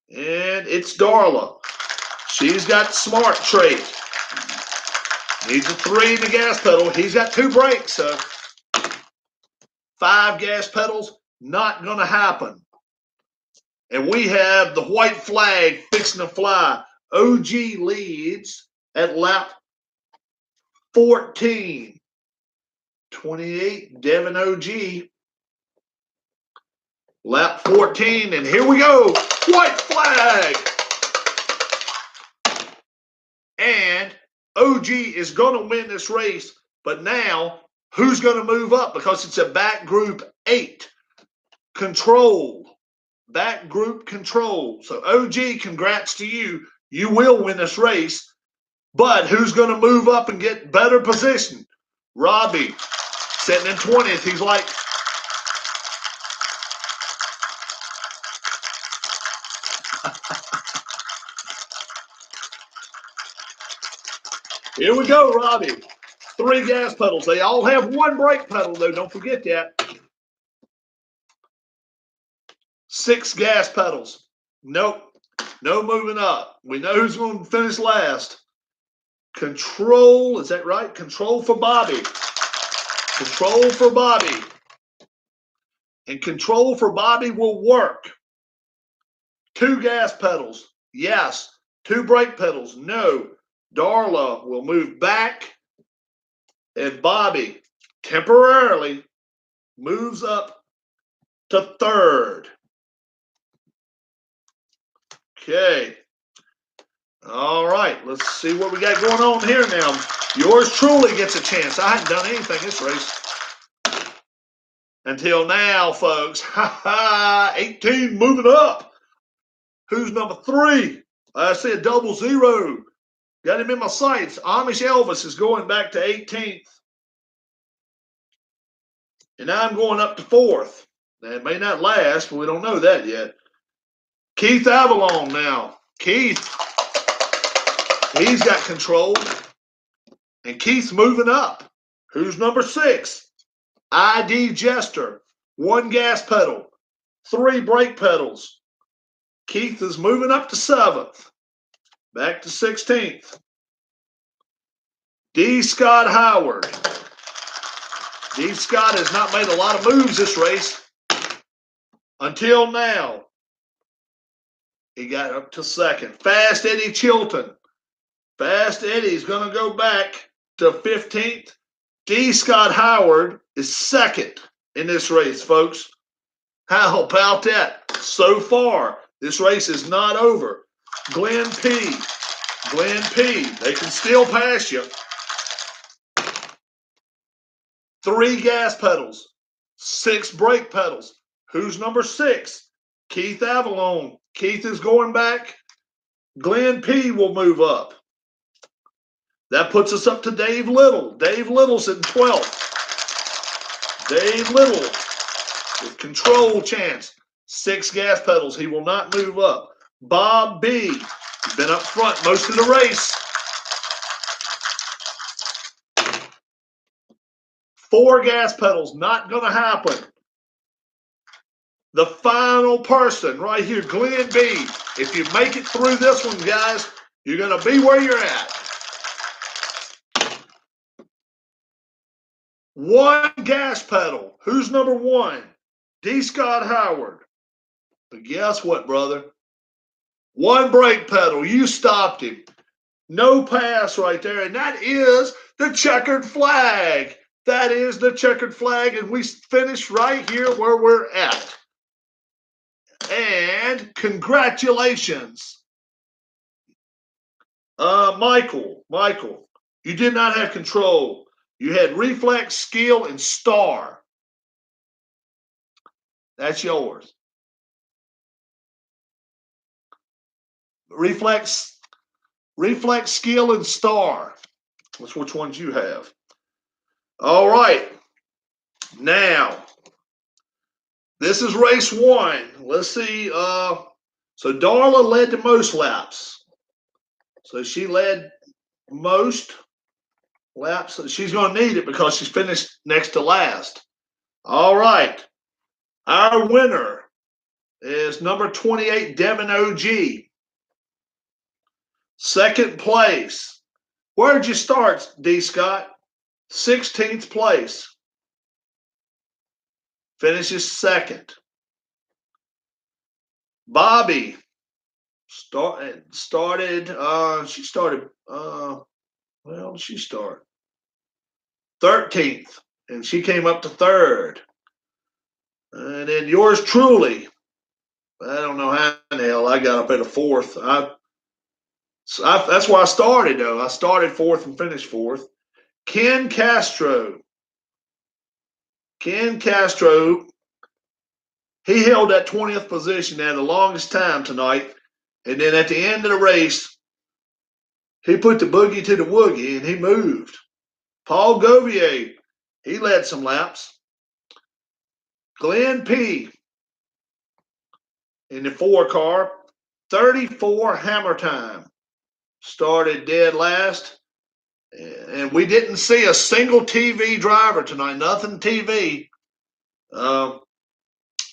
and it's Darla. She's got Smart trait. Needs a 3 in the gas pedal. He's got 2 brakes, so 5 gas pedals, not going to happen. And we have the white flag fixing to fly. OG leads at lap 14. 28, Devin OG. Lap 14, and here we go. White flag. And OG is going to win this race, but now who's going to move up? Because it's a back group 8. Control. Back group control. So OG, congrats to you. You will win this race. But who's going to move up and get better position? Robbie, sitting in 20th. He's like, here we go, Robbie. 3 gas pedals. They all have 1 brake pedal, though. Don't forget that. 6 gas pedals. Nope. No moving up. We know who's going to finish last. Control, is that right? Control for Bobby. Control for Bobby. And control for Bobby will work. 2 gas pedals. Yes. 2 brake pedals. No. Darla will move back. And Bobby temporarily moves up to 3rd. Okay. All right. Let's see what we got going on here now. Yours truly gets a chance. I hadn't done anything this race until now, folks. 18 moving up. Who's number 3? I see a 00. Got him in my sights. Amish Elvis is going back to 18th. And I'm going up to 4th. Now, it may not last, but we don't know that yet. Keith Avalon now. Keith, he's got control. And Keith's moving up. Who's number 6? ID Jester. 1 gas pedal. 3 brake pedals. Keith is moving up to 7th. Back to 16th. D. Scott Howard. D. Scott has not made a lot of moves this race until now. He got up to 2nd. Fast Eddie Chilton. Fast Eddie's going to go back to 15th. D. Scott Howard is 2nd in this race, folks. How about that? So far, this race is not over. Glenn P. Glenn P. They can still pass you. 3 gas pedals. 6 brake pedals. Who's number 6? Keith Avalon. Keith is going back. Glenn P. will move up. That puts us up to Dave Little. Dave Little's in 12th. Dave Little with control chance. 6 gas pedals. He will not move up. Bob B. He's been up front most of the race. 4 gas pedals. Not going to happen. The final person right here, Glenn B. If you make it through this one, guys, you're going to be where you're at. 1 gas pedal. Who's number 1? D. Scott Howard. But guess what, brother? 1 brake pedal. You stopped him. No pass right there. And that is the checkered flag. That is the checkered flag. And we finish right here where we're at. And congratulations. Michael, you did not have control. You had reflex, skill, and star. That's yours. Reflex, skill, and star. That's which ones you have. All right. Now, this is race 1. Let's see. So Darla led the most laps. So she led most laps. She's going to need it because she's finished next to last. All right. Our winner is number 28, Devin OG. 2nd place. Where did you start, D. Scott? 16th place. Finishes 2nd. Bobby started. She started. Well, she started 13th, and she came up to 3rd. And then yours truly. I don't know how in the hell I got up at a 4th. That's why I started, though. I started 4th and finished 4th. Ken Castro. He held that 20th position there the longest time tonight. And then at the end of the race, he put the boogie to the woogie and he moved. Paul Govier, he led some laps. Glenn P. in the 4 car, 34 hammer time. Started dead last. And we didn't see a single TV driver tonight. Nothing TV.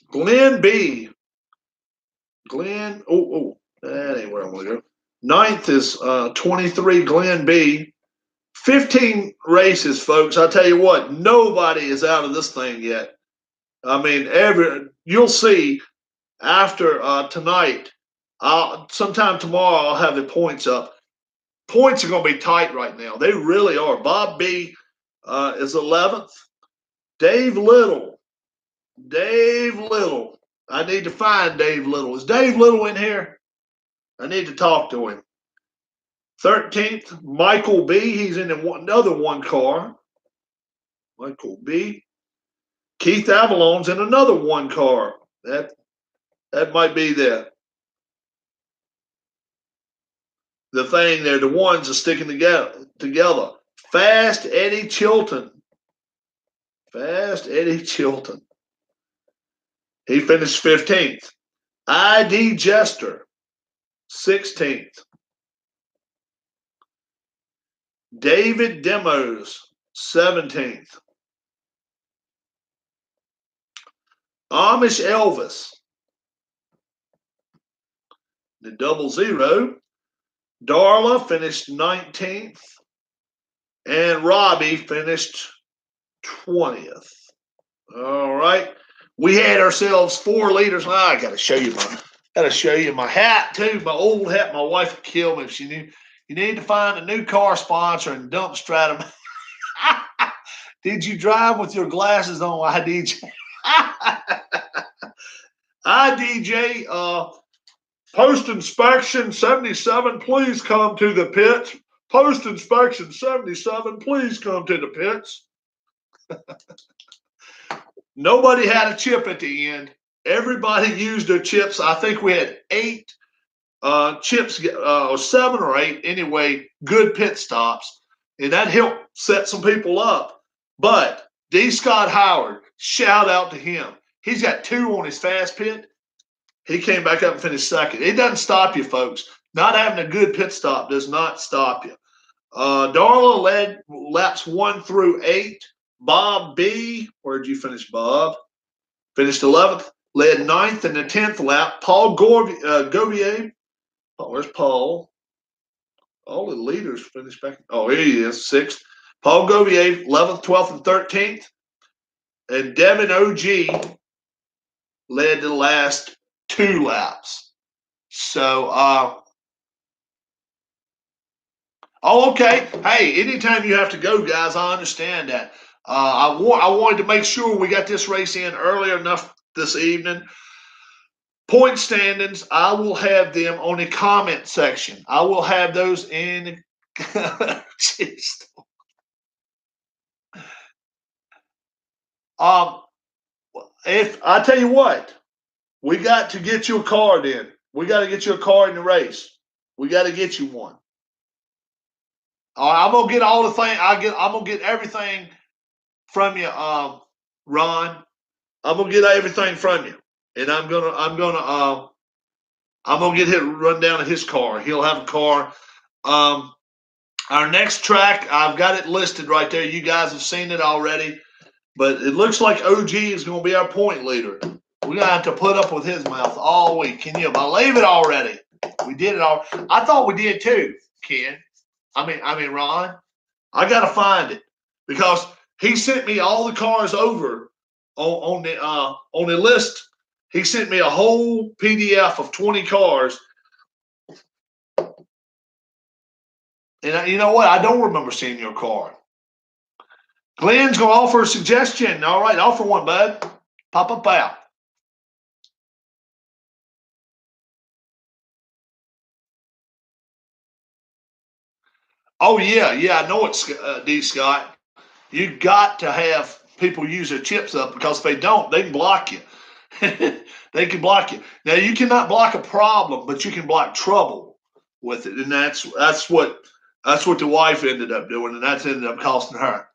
Glenn B. Glenn. That ain't where I want to go. 9th is 23, Glenn B. 15 races, folks. I tell you what, nobody is out of this thing yet. I mean, you'll see after tonight. Sometime tomorrow I'll have the points up. Points are going to be tight right now. They really are. Bob B is 11th. Dave Little. I need to find Dave Little. Is Dave Little in here? I need to talk to him. 13th, Michael B. He's in another one car. Michael B. Keith Avalon's in another one car. That might be the thing there. The ones are sticking together. Fast Eddie Chilton. He finished 15th. ID Jester, 16th. David Demos, 17th. Amish Elvis, the 00. Darla finished 19th. And Robbie finished 20th. All right. We had ourselves 4 leaders. I got to show you my hat too. My old hat. My wife would kill me if she knew. You need to find a new car sponsor and dump Stratum. Did you drive with your glasses on, IDJ? IDJ, post inspection 77, please come to the pits. Post inspection 77, please come to the pits. Nobody had a chip at the end. Everybody used their chips. I think we had 8 chips, or 7 or 8 anyway, good pit stops. And that helped set some people up. But D. Scott Howard, shout out to him. He's got 2 on his fast pit. He came back up and finished 2nd. It doesn't stop you, folks. Not having a good pit stop does not stop you. Darla led laps 1 through 8. Bob B, where'd you finish, Bob? Finished 11th. Led 9th in the 10th lap. Paul Govier. Oh, where's Paul? All the leaders finished back. Oh, here he is, 6th. Paul Govier, 11th, 12th, and 13th. And Devin OG led the last 2 laps. So, okay. Hey, anytime you have to go, guys, I understand that. I wanted to make sure we got this race in early enough this evening. Point standings, I will have them on the comment section. I will have those in. If I tell you what, we got to get you a card in. We got to get you a card in the race. We got to get you one. All right, I'm gonna get all the thing. I'm gonna get everything from you, Ron. I'm gonna get everything from you, and I'm gonna get him run down to his car. He'll have a car. Our next track, I've got it listed right there. You guys have seen it already, but it looks like OG is going to be our point leader. We're going to have to put up with his mouth all week. Can you believe it already? We did it all. I thought we did too, Ken. I mean, Ron. I got to find it because he sent me all the cars over on the list. He sent me a whole PDF of 20 cars. And you know what? I don't remember seeing your car. Glenn's going to offer a suggestion. All right, offer one, bud. Pop up out. Oh, yeah. I know it's D. Scott. You got to have people use their chips up because if they don't, they can block you. They can block you. Now, you cannot block a problem, but you can block trouble with it. And that's what the wife ended up doing, and that's ended up costing her.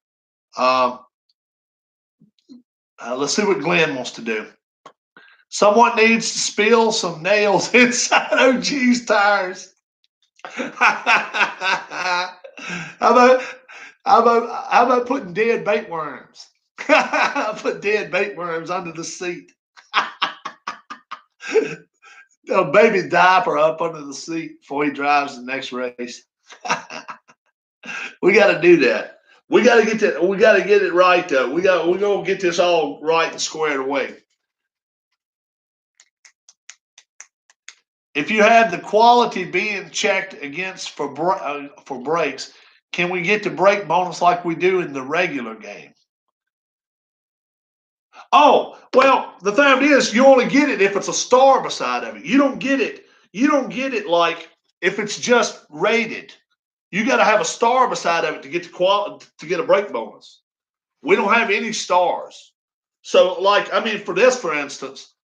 Let's see what Glenn wants to do. Someone needs to spill some nails inside OG's tires. How about putting dead bait worms? Put dead bait worms under the seat. A baby diaper up under the seat before he drives the next race. We got to do that. We got to get that. We got to get it right though. We're gonna get this all right and squared away. If you have the quality being checked against for brakes, can we get the brake bonus like we do in the regular game? Oh, well, the thing is, you only get it if it's a star beside of it. You don't get it. You don't get it like if it's just rated. You got to have a star beside of it to get to get a brake bonus. We don't have any stars. So, like, I mean, for this, for instance,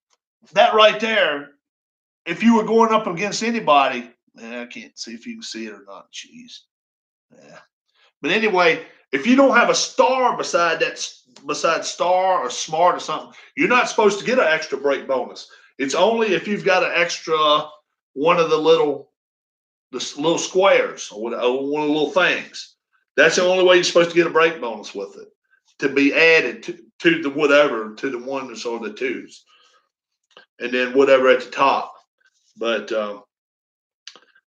that right there, if you were going up against anybody, I can't see if you can see it or not. Jeez. Yeah. But anyway, if you don't have a star beside star or smart or something, you're not supposed to get an extra brake bonus. It's only if you've got an extra one of the little squares or one of the little things. That's the only way you're supposed to get a brake bonus with it to be added to the whatever, to the ones or the twos, and then whatever at the top. But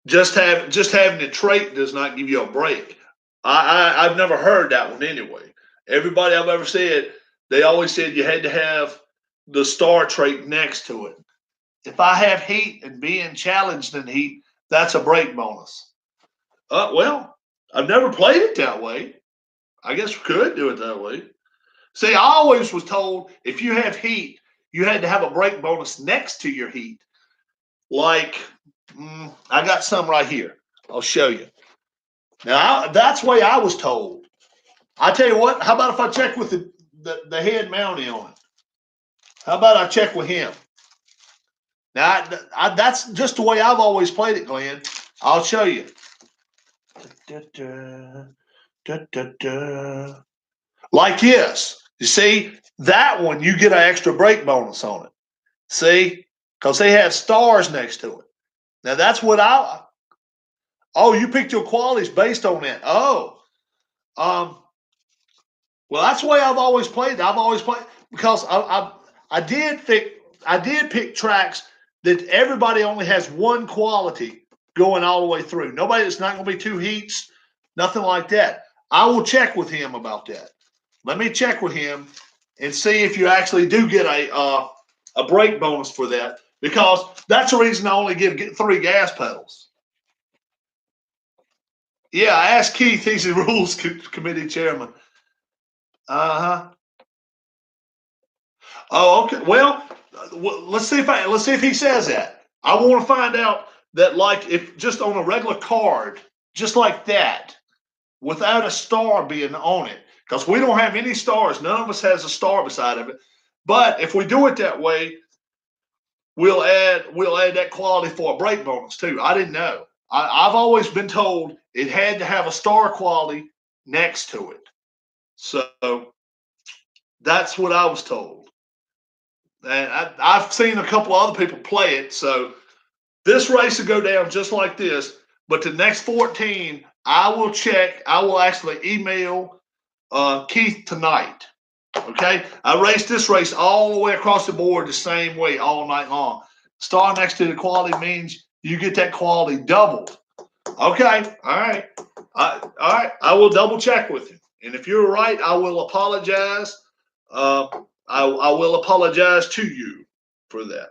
just having a trait does not give you a break. I've never heard that one anyway. Everybody I've ever said, they always said you had to have the star trait next to it. If I have heat and being challenged in heat, that's a break bonus. Well, I've never played it that way. I guess we could do it that way. See, I always was told if you have heat, you had to have a break bonus next to your heat. Like, I got some right here. I'll show you. Now, that's the way I was told. I tell you what, how about if I check with the head mountie on it? How about I check with him? Now, that's just the way I've always played it, Glenn. I'll show you. Like this. You see, that one, you get an extra brake bonus on it. See? Because they have stars next to it. Now, that's what oh, you picked your qualities based on that. Oh. Well, that's the way I've always played. I've always played because I did pick tracks that everybody only has one quality going all the way through. Nobody, it's not going to be two heats, nothing like that. I will check with him about that. Let me check with him and see if you actually do get a brake bonus for that, because that's the reason I only get 3 gas pedals. Yeah, I asked Keith. He's the rules committee chairman. Oh, okay. Well, let's see if he says that. I want to find out that, like, if just on a regular card, just like that, without a star being on it, because we don't have any stars. None of us has a star beside of it. But if we do it that way, we'll add that quality for a brake bonus too. I didn't know. I've always been told it had to have a star quality next to it. So that's what I was told. And I've seen a couple of other people play it. So this race will go down just like this. But the next 14, I will check. I will actually email Keith tonight. Okay? I raced this race all the way across the board the same way all night long. Star next to the quality means you get that quality doubled. Okay. All right. All right. I will double check with you. And if you're right, I will apologize. I will apologize to you for that.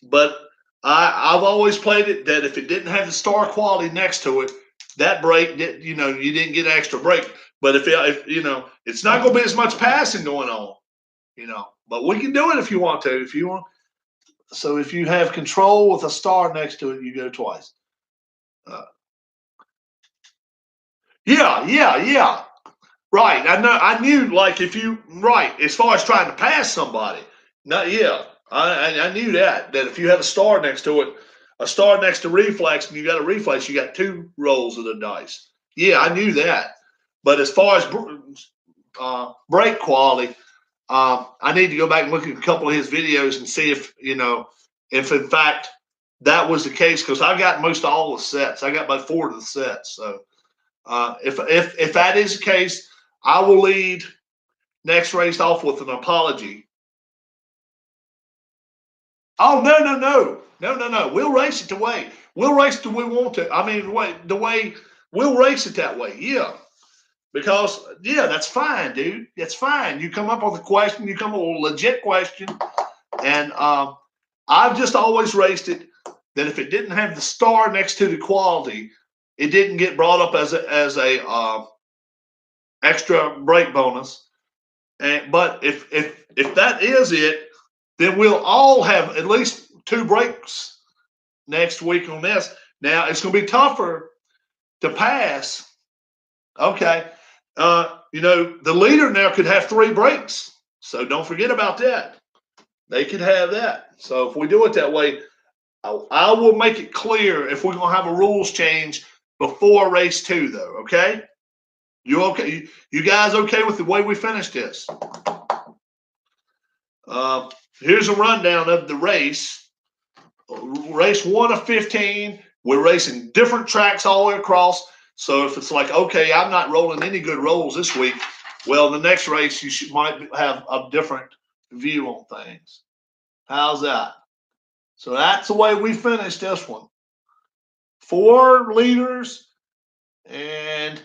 But I've always played it that if it didn't have the star quality next to it, that brake, you didn't get an extra brake. But if it's not going to be as much passing going on, But we can do it if you want to. If you want. So if you have control with a star next to it, you go twice. Yeah. Right. I knew, like, if you, right, as far as trying to pass somebody. I knew that if you had a star next to it, a star next to reflex, and you got a reflex, you got 2 rolls of the dice. Yeah, I knew that. But as far as brake quality, I need to go back and look at a couple of his videos and see if in fact that was the case, because I got most all the sets. I got about 4 of the sets. So if that is the case, I will lead next race off with an apology Oh, no. We'll race it the way. We'll race the way we want to. I mean, the way we'll race it that way. Yeah. Because, yeah, that's fine, dude. That's fine. You come up with a question, you come up with a legit question. And I've just always raced it that if it didn't have the star next to the quality, it didn't get brought up as a extra break bonus. But if that is it, then we'll all have at least 2 breaks next week on this. Now it's going to be tougher to pass. Okay, the leader now could have 3 breaks, so don't forget about that. They could have that. So if we do it that way, I will make it clear if we're going to have a rules change before race 2, though. Okay, you okay? You guys okay with the way we finished this? Here's a rundown of the race. Race 1 of 15. We're racing different tracks all the way across. So if it's like, okay, I'm not rolling any good rolls this week, well, the next race you might have a different view on things. How's that? So that's the way we finished this one. 4 leaders, and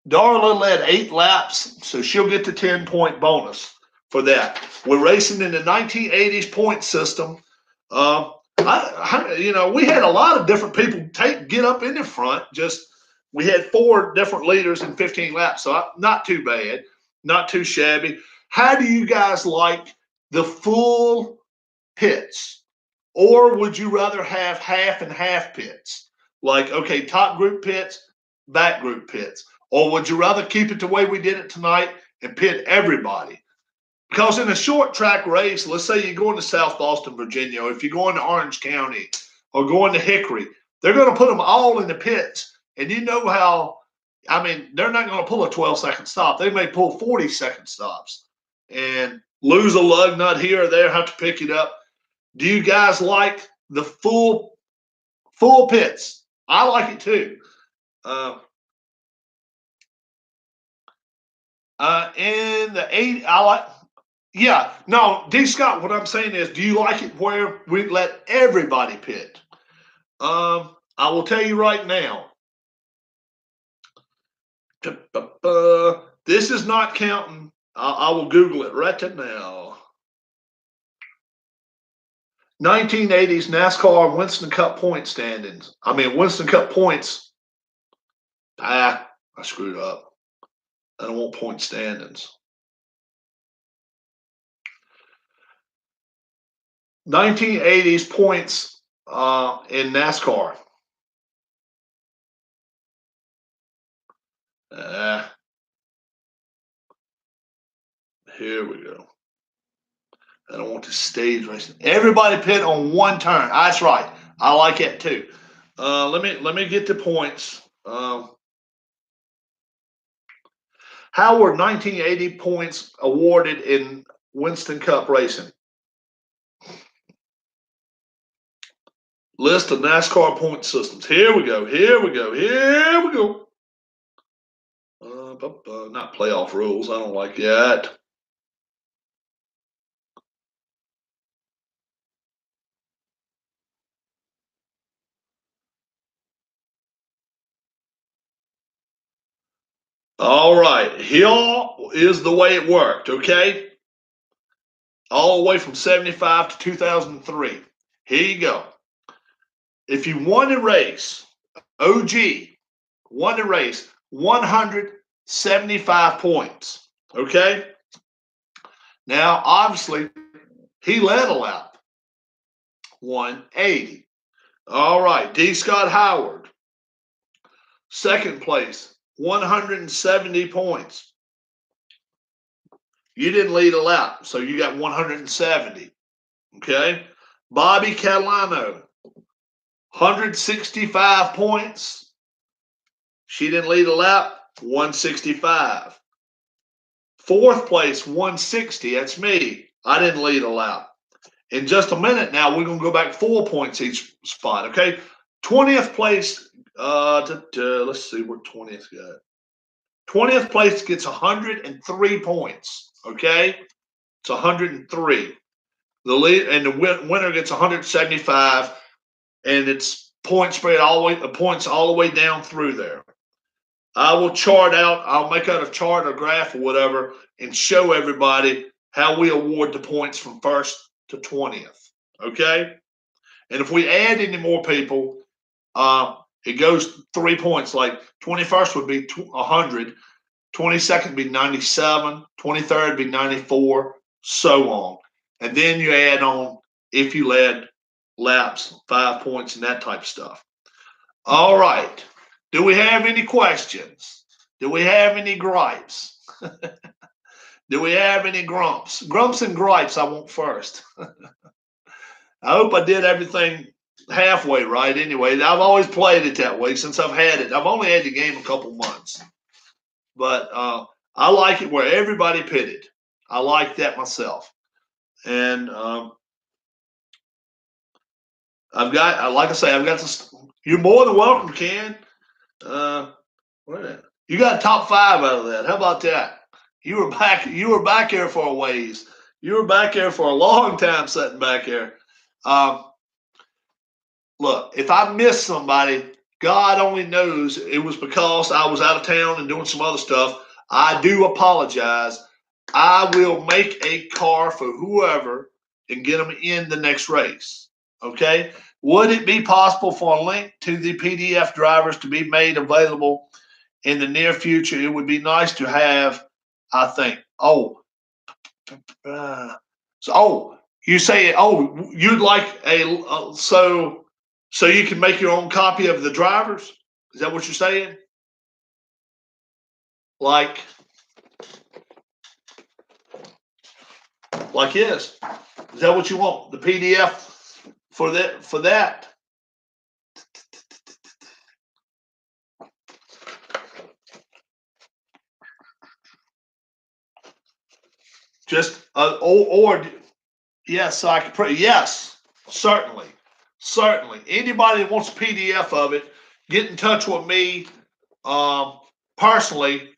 Darla led 8 laps, so she'll get the 10-point bonus for that. We're racing in the 1980s point system. We had a lot of different people get up in the front. Just we had 4 different leaders in 15 laps, so not too bad, not too shabby. How do you guys like the full pits, or would you rather have half and half pits? Like, okay, top group pits, back group pits, or would you rather keep it the way we did it tonight and pit everybody? Because in a short track race, let's say you're going to South Boston, Virginia, or if you're going to Orange County or going to Hickory, they're going to put them all in the pits. And you know how, they're not going to pull a 12-second stop. They may pull 40-second stops and lose a lug nut here or there, have to pick it up. Do you guys like the full pits? I like it too. In the 8, I like. Yeah, no, D. Scott, what I'm saying is, do you like it where we let everybody pit? I will tell you right now. This is not counting. I will Google it right now. 1980s NASCAR Winston Cup point standings. Winston Cup points. I screwed up. I don't want point standings. 1980s points in NASCAR. Here we go. I don't want to stage racing. Everybody pit on 1 turn. That's right. I like it too. Let me get the points. How were 1980 points awarded in Winston Cup racing? List of NASCAR point systems. Here we go. Not playoff rules. I don't like that. All right. Here is the way it worked, okay? All the way from 75 to 2003. Here you go. If you won a race, OG won a race, 175 points. Okay. Now, obviously, he led a lap, 180. All right. D. Scott Howard, second place, 170 points. You didn't lead a lap, so you got 170. Okay. Bobby Catalano, 165 points. She didn't lead a lap, 165. 4th place, 160. That's me. I didn't lead a lap. In just a minute now, we're going to go back 4 points each spot, okay? 20th place, let's see where 20th got. 20th place gets 103 points, okay? It's 103. The lead and the winner gets 175, and it's point spread all the way, the points all the way down through there. I will chart out. I'll make out a chart or graph or whatever, and show everybody how we award the points from first to 20th. Okay, and if we add any more people, it goes 3 points. Like 21st would be 100, 22nd would be 97, 23rd would be 94, so on. And then you add on if you led laps, 5 points, and that type of stuff. All right. Do we have any questions? Do we have any gripes? Do we have any grumps? Grumps and gripes I want first. I hope I did everything halfway right anyway. I've always played it that way since I've had it. I've only had the game a couple months. But I like it where everybody pitted. I like that myself. And I've got, like I say, I've got this. You're more than welcome, Ken. You got a top 5 out of that. How about that? You were back here for a ways. You were back here for a long time, sitting back here. Look, if I missed somebody, God only knows it was because I was out of town and doing some other stuff. I do apologize. I will make a car for whoever and get them in the next race. Okay? Would it be possible for a link to the PDF drivers to be made available in the near future? It would be nice to have, I think. You say, you'd like so you can make your own copy of the drivers? Is that what you're saying? Like this? Is that what you want? The PDF for that? Just or yes, I can pray. Yes, certainly. Anybody that wants a PDF of it, get in touch with me personally.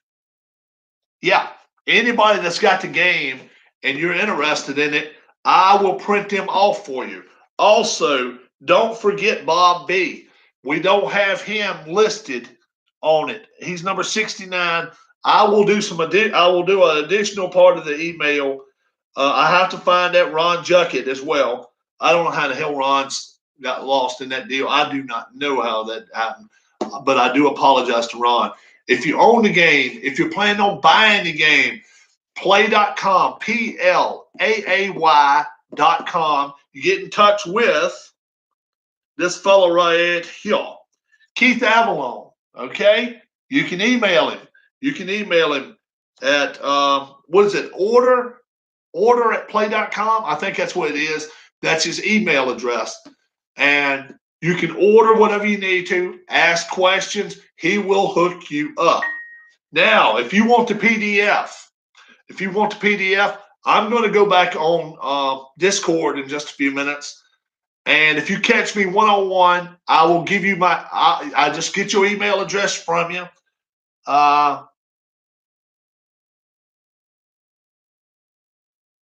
Yeah, anybody that's got the game and you're interested in it, I will print them off for you. Also, don't forget Bob B. We don't have him listed on it. He's number 69. I will do an additional part of the email. I have to find that Ron Juckett as well. I don't know how the hell Ron's got lost in that deal. I do not know how that happened, but I do apologize to Ron. If you own the game, if you're planning on buying the game, play.com, PLAAY.com. You get in touch with this fellow right here, Keith Avalon. Okay? You can email him. You can email him at, order at play.com. I think that's what it is. That's his email address. And you can order whatever you need to, ask questions. He will hook you up. Now, if you want the PDF, I'm going to go back on Discord in just a few minutes. And if you catch me one-on-one, I will give you I just get your email address from you.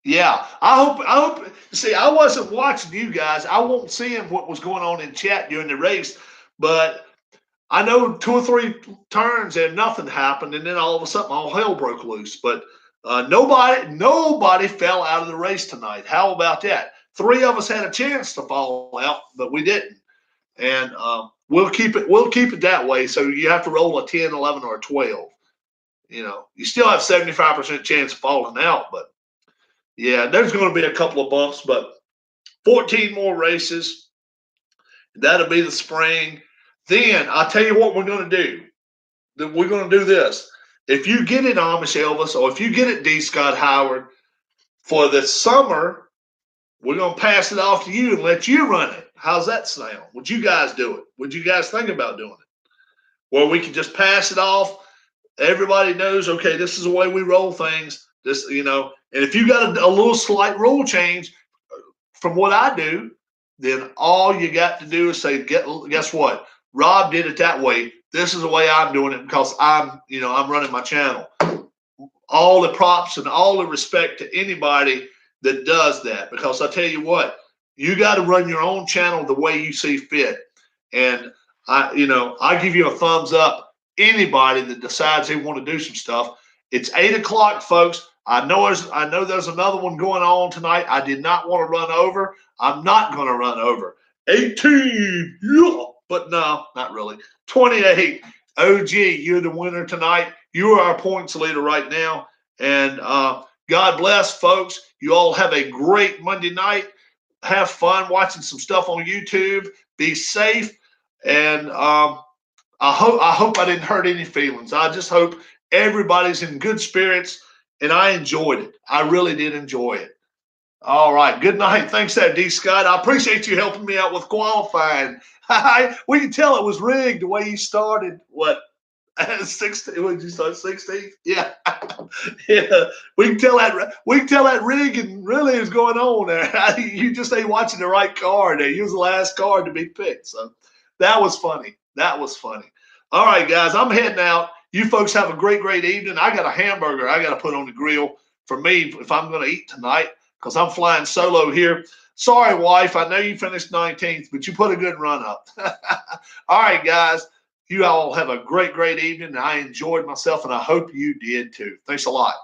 Yeah, I hope. See, I wasn't watching you guys. I won't see what was going on in chat during the race, but I know 2 or 3 turns and nothing happened, and then all of a sudden all hell broke loose. But nobody fell out of the race tonight. How about that? 3 of us had a chance to fall out, but we didn't. And we'll keep it that way. So you have to roll a 10, 11, or a 12. You still have 75% chance of falling out, but yeah, there's going to be a couple of bumps, but 14 more races. That'll be the spring. Then I'll tell you what we're going to do. We're going to do this. If you get it, Amish Elvis, or if you get it, D. Scott Howard, for the summer, we're going to pass it off to you and let you run it. How's that sound? Would you guys do it? Would you guys think about doing it? Where we can just pass it off. Everybody knows, okay, this is the way we roll things. And if you got a little slight rule change from what I do, then all you got to do is say, guess what? Rob did it that way. This is the way I'm doing it because I'm running my channel. All the props and all the respect to anybody that does that, because I tell you what, you got to run your own channel the way you see fit. And I give you a thumbs up. Anybody that decides they want to do some stuff, it's 8 o'clock, folks. I know there's another one going on tonight. I did not want to run over. I'm not going to run over. 18, yeah, but no, not really. 28. OG, you're the winner tonight. You are our points leader right now. And God bless, folks. You all have a great Monday night. Have fun watching some stuff on YouTube. Be safe. And I hope I didn't hurt any feelings. I just hope everybody's in good spirits. And I enjoyed it. I really did enjoy it. All right. Good night. Thanks, there, D. Scott. I appreciate you helping me out with qualifying. We can tell it was rigged the way you started. What? 16? What did you start? 16? Yeah. Yeah. We can tell that rigging really is going on there. You just ain't watching the right card there. You was the last card to be picked. So that was funny. That was funny. All right, guys. I'm heading out. You folks have a great, great evening. I got a hamburger I got to put on the grill for me if I'm going to eat tonight, because I'm flying solo here. Sorry, wife. I know you finished 19th, but you put a good run up. All right, guys. You all have a great, great evening. I enjoyed myself, and I hope you did too. Thanks a lot.